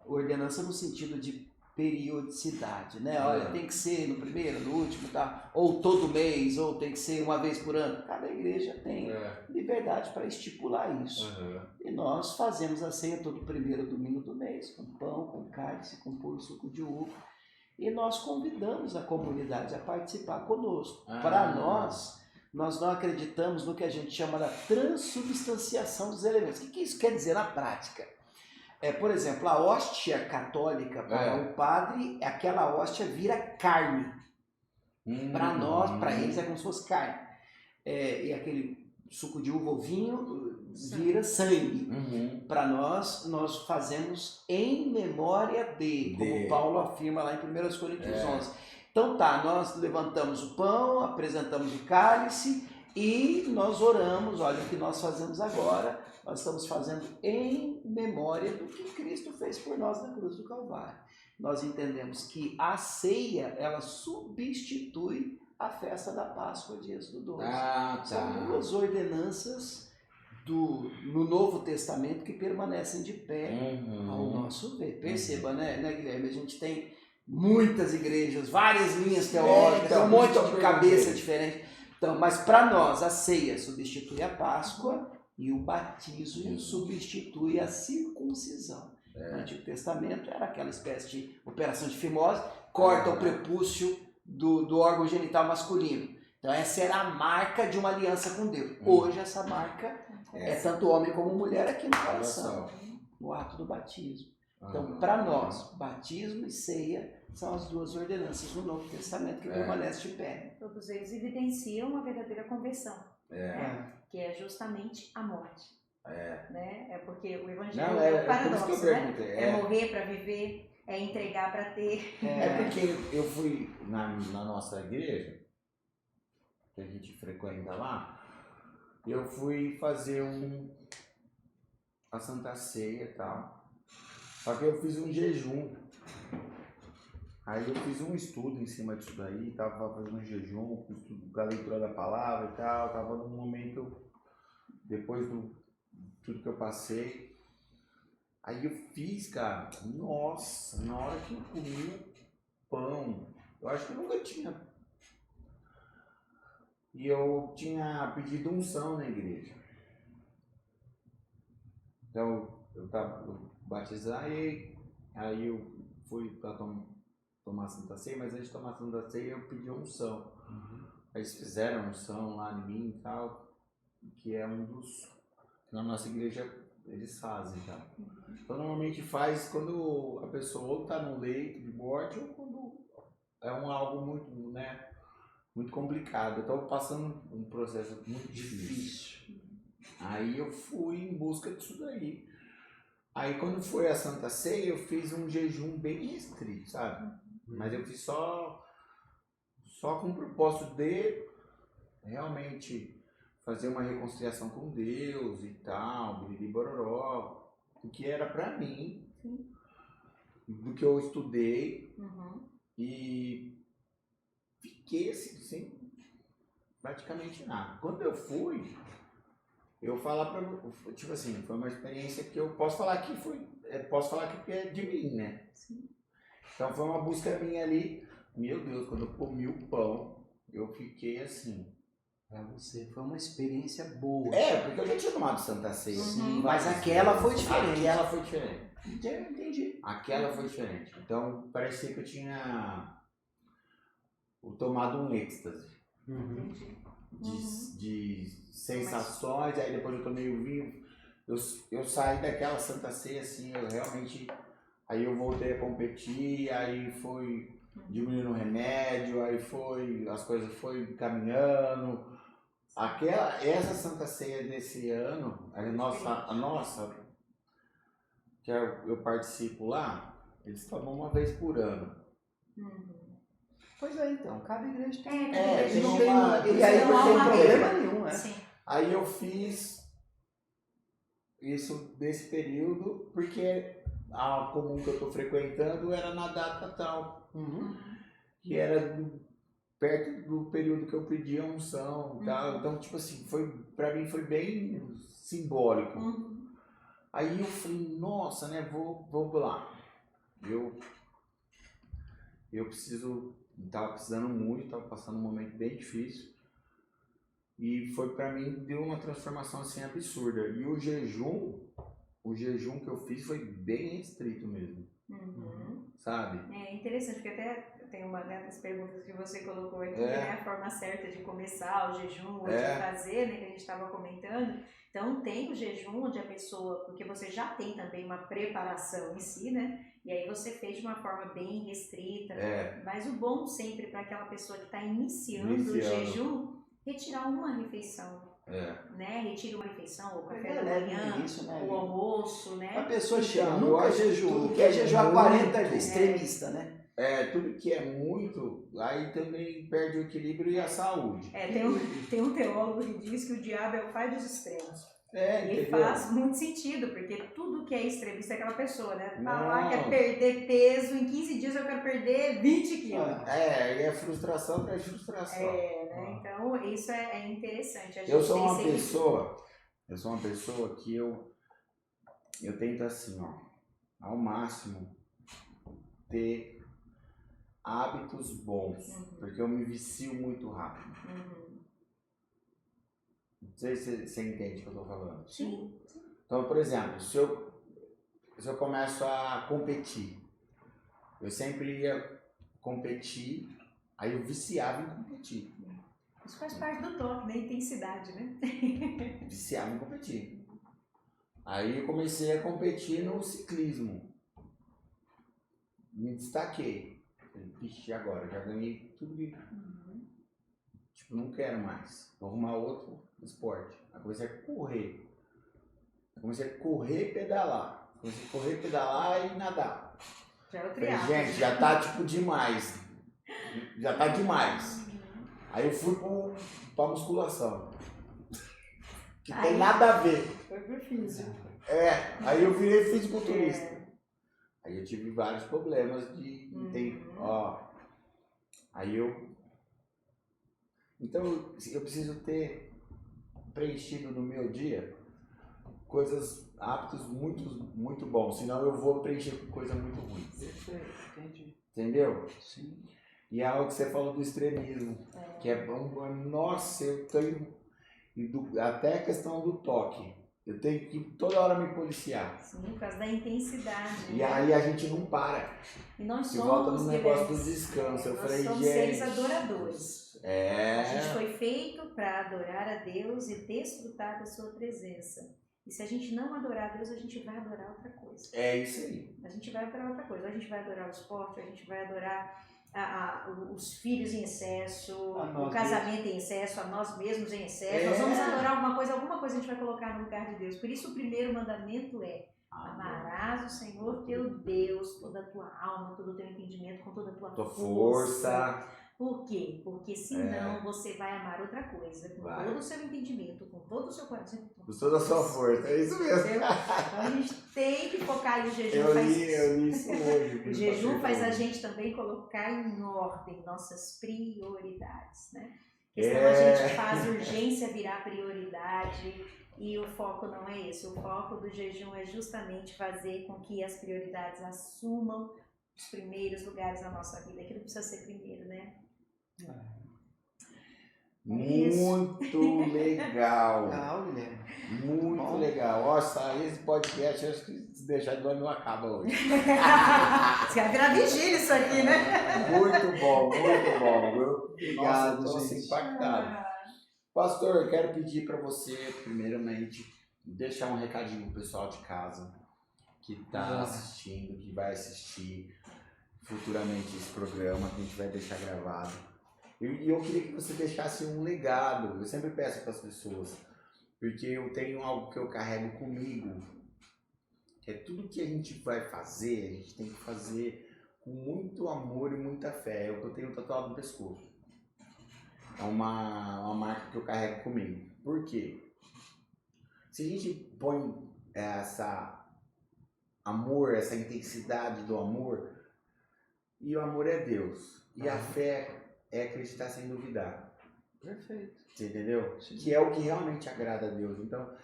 ordenança no sentido de periodicidade, né? Olha, tem que ser no primeiro, no último, tá? Ou todo mês, ou tem que ser uma vez por ano. Cada igreja tem liberdade para estipular isso. E nós fazemos a ceia todo primeiro domingo do mês, com pão, com cálice, com puro suco de uva. E nós convidamos a comunidade a participar conosco. Para nós não acreditamos no que a gente chama da transubstanciação dos elementos. O que isso quer dizer na prática? Por exemplo, a hóstia católica para o padre, aquela hóstia vira carne. Para nós, para eles, é como se fosse carne. E aquele suco de uva ou vinho vira sangue. Para nós fazemos em memória de, como Paulo afirma lá em 1 Coríntios 11. Então nós levantamos o pão, apresentamos o cálice e nós oramos. Olha o que nós fazemos agora. Nós estamos fazendo em memória do que Cristo fez por nós na cruz do Calvário. Nós entendemos que a ceia, ela substitui a festa da Páscoa de Êxodo 12. São duas ordenanças no Novo Testamento que permanecem de pé ao nosso ver. Perceba, né, Guilherme? A gente tem muitas igrejas, várias linhas teológicas, um monte de cabeça diferente. Então, mas para nós, a ceia substitui a Páscoa e o batismo substitui a circuncisão. No Antigo Testamento era aquela espécie de operação de fimose, corta o prepúcio do órgão genital masculino. Então essa era a marca de uma aliança com Deus. Hoje essa marca é tanto homem como mulher aqui no coração, no ato do batismo. Então para nós, batismo e ceia são as duas ordenanças no Novo Testamento que permanecem de pé. Todos eles evidenciam a verdadeira conversão, né? Que é justamente a morte. Né? Porque o Evangelho é um paradoxo, né? É morrer para viver, é entregar para ter. Porque eu fui na nossa igreja, que a gente frequenta lá, eu fui fazer a Santa Ceia e tal. Só que eu fiz um jejum. Aí eu fiz um estudo em cima disso daí, tava fazendo um jejum, com a leitura da palavra e tal, tava num momento, depois tudo que eu passei. Aí eu fiz, cara, nossa, na hora que eu comi o pão, eu acho que eu nunca tinha. E eu tinha pedido unção na igreja. Então eu batizei, aí eu fui para tomar Santa Ceia, mas antes de tomar Santa Ceia eu pedi unção. Aí eles fizeram unção lá em mim e tal, que é um dos na nossa igreja eles fazem, tá? Então normalmente faz quando a pessoa ou tá no leito de morte ou quando é algo muito, né, muito complicado. Eu tô passando um processo muito difícil. Aí eu fui em busca disso daí. Aí quando foi a Santa Ceia, eu fiz um jejum bem restrito, sabe? Mas eu fiz só com o propósito de realmente fazer uma reconciliação com Deus e tal, biriri bororó, o que era pra mim, do que eu estudei, e fiquei assim, sem praticamente nada. Quando eu fui, eu falar pra, tipo assim, foi uma experiência que eu posso falar que posso falar que é de mim, né? Sim. Então foi uma busca minha ali. Meu Deus, quando eu comi o pão, eu fiquei assim. Pra você foi uma experiência boa. Porque eu já tinha tomado Santa Ceia. Sim, mas aquela foi diferente. Aquela foi diferente. Entendi. Aquela foi diferente. Então parecia que eu tinha tomado um êxtase Entendi. de sensações, aí depois eu tomei o vinho. Eu saí daquela Santa Ceia assim, eu realmente. Aí eu voltei a competir, aí foi diminuindo o remédio, aí as coisas foram caminhando. Essa Santa Ceia desse ano, a nossa, que eu participo lá, eles tomam uma vez por ano. Pois é, então, cada igreja tem. Tem Não uma- tem, e aí não tem problema nenhum, né? Sim. Aí eu fiz isso desse período, porque a comum que eu estou frequentando era na data tal, que era perto do período que eu pedi a unção e tal. Então, tipo assim, pra mim foi bem simbólico. Aí eu falei, nossa, né, vou lá. Eu tava precisando muito, tava passando um momento bem difícil. E foi pra mim, deu uma transformação assim absurda. E o jejum que eu fiz foi bem restrito mesmo. Sabe? É interessante, porque até tem uma das perguntas que você colocou aqui, né? A forma certa de começar o jejum ou de fazer, né? Que a gente estava comentando. Então tem o jejum onde a pessoa, porque você já tem também uma preparação em si, né? E aí você fez de uma forma bem restrita. Mas o bom sempre para aquela pessoa que está iniciando o jejum, retirar uma refeição. Né? Retira uma refeição, ou café da manhã, início, né, o almoço, né? A pessoa chega, Então, nunca eu acho que jejuou, tudo quer que é jejuar 40 muito, dias, extremista, né? Tudo que é muito, aí também perde o equilíbrio e a saúde. Tem um teólogo que diz que o diabo é o pai dos extremos. E Entendeu? faz muito sentido, porque tudo que é extremista é aquela pessoa, né? Tá lá, Não. quer perder peso, em 15 dias eu quero perder 20 quilos. E é frustração traz frustração. Né? Então, isso é interessante. A gente Eu sou tem uma sempre- pessoa que eu tento assim, ó, ao máximo ter hábitos bons, porque eu me vicio muito rápido. Não sei se você entende o que eu tô falando. Sim. Então, por exemplo, se eu começo a competir, eu sempre ia competir, aí eu viciava em competir. Isso faz parte do toque, da intensidade, né? Viciava em competir. Aí eu comecei a competir no ciclismo. Me destaquei. Falei, vixe, agora já ganhei tudo que... Tipo, não quero mais. Vou arrumar outro esporte. Aí comecei a correr. Comecei a correr e pedalar. Comecei a correr, pedalar e nadar. Já é o Falei, triatlo. gente, já tá tipo demais. Já tá demais. Aí eu fui pra musculação. Que tem nada a ver. Foi pro físico. Aí eu virei fisiculturista. Aí eu tive vários problemas de aí então eu preciso ter preenchido no meu dia hábitos muito bons, senão eu vou preencher com coisa muito ruim. Entendi. Entendeu? Sim. E é algo que você falou do extremismo, que é bom, nossa, eu tenho até a questão do toque. Eu tenho que toda hora me policiar. Sim, por causa da intensidade. E aí a gente não para. E nós E somos, volta no negócio Guilherme, do descanso. Eu nós falei, somos gente. seres adoradores. A gente foi feito para adorar a Deus e desfrutar da sua presença. E se a gente não adorar a Deus, a gente vai adorar outra coisa. É isso aí. A gente vai adorar outra coisa. A gente vai adorar o esporte, a gente vai adorar os filhos em excesso, o casamento em excesso, a nós mesmos em excesso. Nós vamos adorar alguma coisa a gente vai colocar no lugar de Deus. Por isso o primeiro mandamento é: amarás o Senhor teu Deus, toda a tua alma, todo o teu entendimento, com toda a tua força. Por quê? Porque senão você vai amar outra coisa, com todo o seu entendimento, com todo o seu coração. Com toda a sua força, é isso mesmo. Então a gente tem que focar, e o jejum eu li isso hoje. O jejum faz a gente também colocar em ordem nossas prioridades, né? Porque senão a gente faz urgência virar prioridade e o foco não é esse. O foco do jejum é justamente fazer com que as prioridades assumam os primeiros lugares na nossa vida. Aquilo precisa ser primeiro, né? Muito legal. Legal, Guilherme. Muito legal. Nossa, esse podcast, acho que se deixar de nós não acaba hoje. Você vai virar vigília isso aqui, né? Muito bom, muito bom. Obrigado, Nossa, eu tô gente. impactado. Pastor, eu quero pedir para você, primeiramente, deixar um recadinho pro pessoal de casa que está assistindo, que vai assistir futuramente esse programa, que a gente vai deixar gravado. E eu queria que você deixasse um legado. Eu sempre peço para as pessoas, porque eu tenho algo que eu carrego comigo, que é tudo que a gente vai fazer, a gente tem que fazer com muito amor e muita fé. É o que eu tenho tatuado no pescoço. É uma marca que eu carrego comigo. Por quê? Se a gente põe essa amor, essa intensidade do amor, e o amor é Deus, e a fé é acreditar sem duvidar. Perfeito. Você entendeu? Sim. Que é o que realmente agrada a Deus. Então,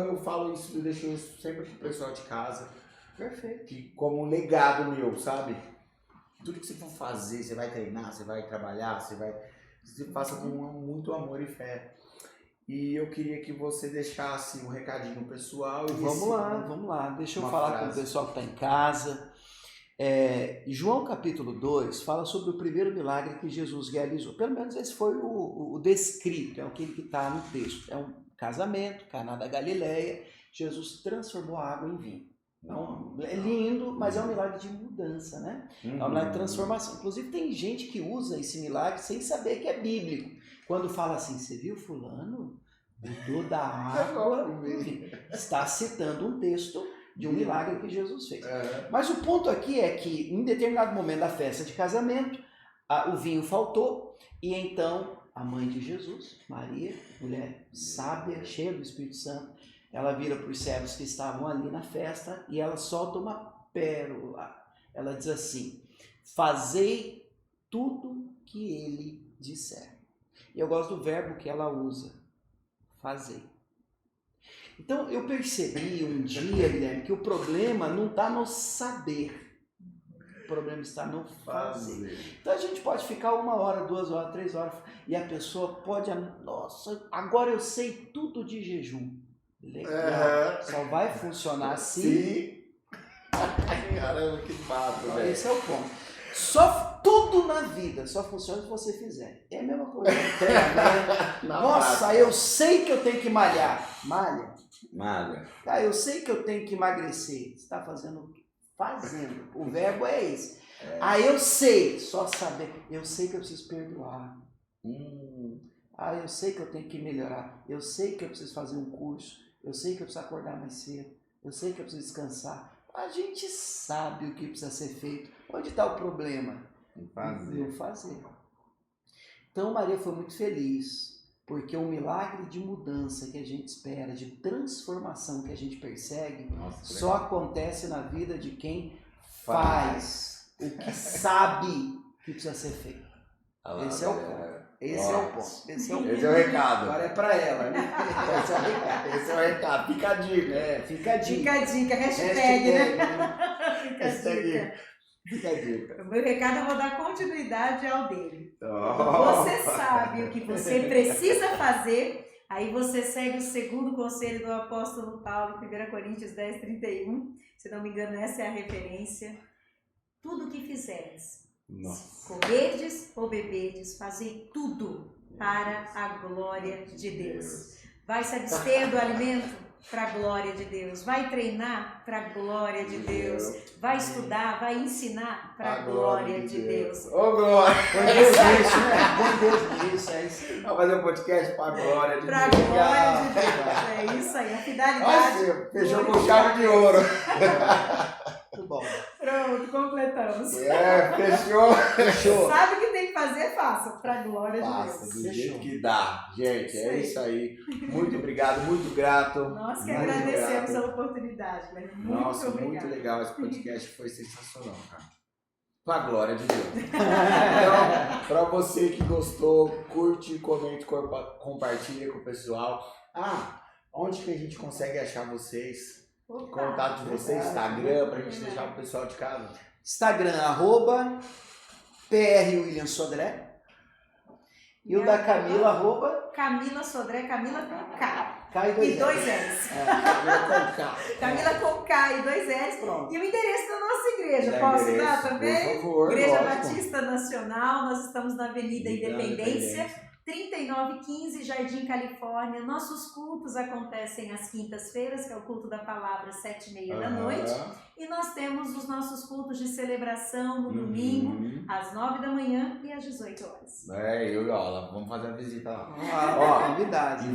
eu falo isso, eu deixo isso sempre pro pessoal de casa. Perfeito. Que, como um legado meu, sabe? Tudo que você for fazer, você vai treinar, você vai trabalhar, você faça com muito amor e fé. E eu queria que você deixasse um recadinho pessoal. E Vamos lá. Deixa eu falar com o pessoal que está em casa. João capítulo 2 fala sobre o primeiro milagre que Jesus realizou. Pelo menos esse foi o descrito, é aquele que está no texto. É um casamento, Caná da Galileia. Jesus transformou a água em vinho. Então, é lindo, mas é um milagre de mudança, né? É um milagre de transformação. Inclusive tem gente que usa esse milagre sem saber que é bíblico. Quando fala assim, você viu fulano? Mudou da água pro vinho. Está citando um texto de um milagre que Jesus fez. Mas o ponto aqui é que em determinado momento da festa de casamento, o vinho faltou e então a mãe de Jesus, Maria, mulher sábia, cheia do Espírito Santo, ela vira para os servos que estavam ali na festa e ela solta uma pérola. Ela diz assim: fazei tudo que ele disser. E eu gosto do verbo que ela usa, fazei. Então eu percebi um dia, Guilherme, que o problema não está no saber, o problema está no fazer. Então a gente pode ficar 1 hora, 2 horas, 3 horas e a pessoa pode, nossa, agora eu sei tudo de jejum. Legal, só vai funcionar assim. Caramba, que fato, velho. Esse é o ponto. Tudo na vida só funciona se você fizer. É a mesma coisa. Nossa, eu sei que eu tenho que malhar. Malha. Eu sei que eu tenho que emagrecer. Você está fazendo? Fazendo. O verbo é esse. Eu sei. Só saber. Eu sei que eu preciso perdoar. Eu sei que eu tenho que melhorar. Eu sei que eu preciso fazer um curso. Eu sei que eu preciso acordar mais cedo. Eu sei que eu preciso descansar. A gente sabe o que precisa ser feito. Onde está o problema? Não fazer. Então Maria foi muito feliz, porque o milagre de mudança que a gente espera, de transformação que a gente persegue, só acontece na vida de quem faz o que sabe que precisa ser feito. Esse é o ponto. Esse é o recado. Agora é para ela, né? Esse é o recado. Fica a dica. Fica a dica. Hashtag, né? Fica a dica. O meu recado eu vou dar continuidade ao dele. Você sabe o que você precisa fazer, aí você segue o segundo conselho do apóstolo Paulo, em 1 Coríntios 10:31. Se não me engano, essa é a referência. Tudo o que fizeres, comerdes ou beberdes, fazei tudo para a glória de Deus. Vai se abster do alimento? para a glória de Deus. Vai treinar para a glória de Deus. Vai estudar, vai ensinar para a glória de Deus. Ô, glória! Põe Deus nisso, né? Põe Deus nisso, é isso. Vamos fazer um podcast para a glória de Deus. Para a glória de Deus. É isso aí, a fidelidade. Nossa, fechou com chave de ouro. Muito bom. Pronto, completamos. Fechou. Sabe o que tem que fazer? Faça, para a glória de Faça Deus. do Fechou. jeito que dá. Gente, Isso é aí. isso aí. Muito obrigado, muito grato. Nós que Muito agradecemos grato. a oportunidade, Guilherme. Muito Nossa, obrigada. muito legal. Esse podcast foi sensacional, cara. Pra glória de Deus. Então, pra você que gostou, curte, comente, compartilha com o pessoal. Onde que a gente consegue achar vocês? Opa. Contato de vocês, Instagram, pra gente deixar pro pessoal de casa. Instagram, @PRWilliamSodré. E o da Camila, Camila Sodré, Camila com K. @K2L. E 2 L's. Camila com K. Camila com K e 2 L's. Pronto. E o endereço da nossa igreja. Dá Posso endereço, dar também? Por favor, Igreja lógico. Batista Nacional. Nós estamos na Avenida Independência. Independência. 3915 Jardim Califórnia. Nossos cultos acontecem às quintas-feiras, que é o culto da palavra, 7h30 da noite. E nós temos os nossos cultos de celebração no domingo, às 9 da manhã e às 18 horas. Eu e Ola, vamos fazer uma visita lá. Ó, novidade.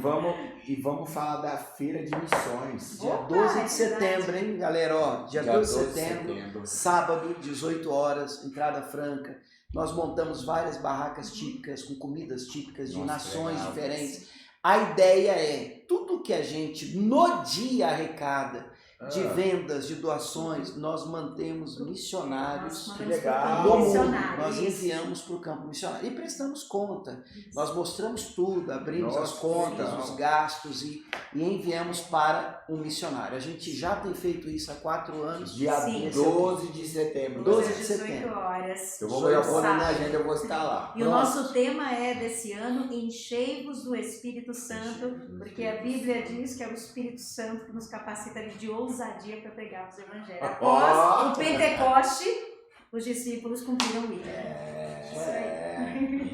E vamos falar da Feira de Missões. Dia Opa, 12 é de setembro, hein, galera? Ó, dia 12 de setembro, sábado, 18 horas, entrada franca. Nós montamos várias barracas típicas, com comidas típicas de nações legal. diferentes. A ideia é, tudo que a gente no dia arrecada, de vendas, de doações, nós mantemos missionários Nós que mandamos legal. pro do campo mundo. missionário, Nós isso. enviamos para o campo missionário e prestamos conta. Nós mostramos tudo, abrimos Nossa, as contas, legal. os gastos e enviamos para um missionário. A gente já tem feito isso há 4 anos. Dia Sim. 12 de setembro. 12 às de 18 setembro. horas. Eu vou ver a foto na Sábado. agenda, eu vou estar lá. E o nosso tema é desse ano, enchei-vos do Espírito Santo, Enchei-vos do porque a Espírito Bíblia diz que é o Espírito Santo que nos capacita de ousadia para pregarmos o Evangelho. Ah, Após o Pentecoste, os discípulos cumpriram o ídolo.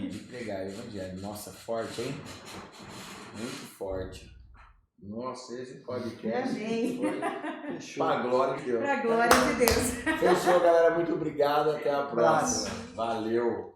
E de pregar o evangelho. Nossa, forte, hein? Muito forte. Nossa, esse podcast Amém. foi Fechou. pra glória de Deus. Para a glória de Deus. Fechou, galera. Muito obrigado. Até a Abraço. próxima. Valeu.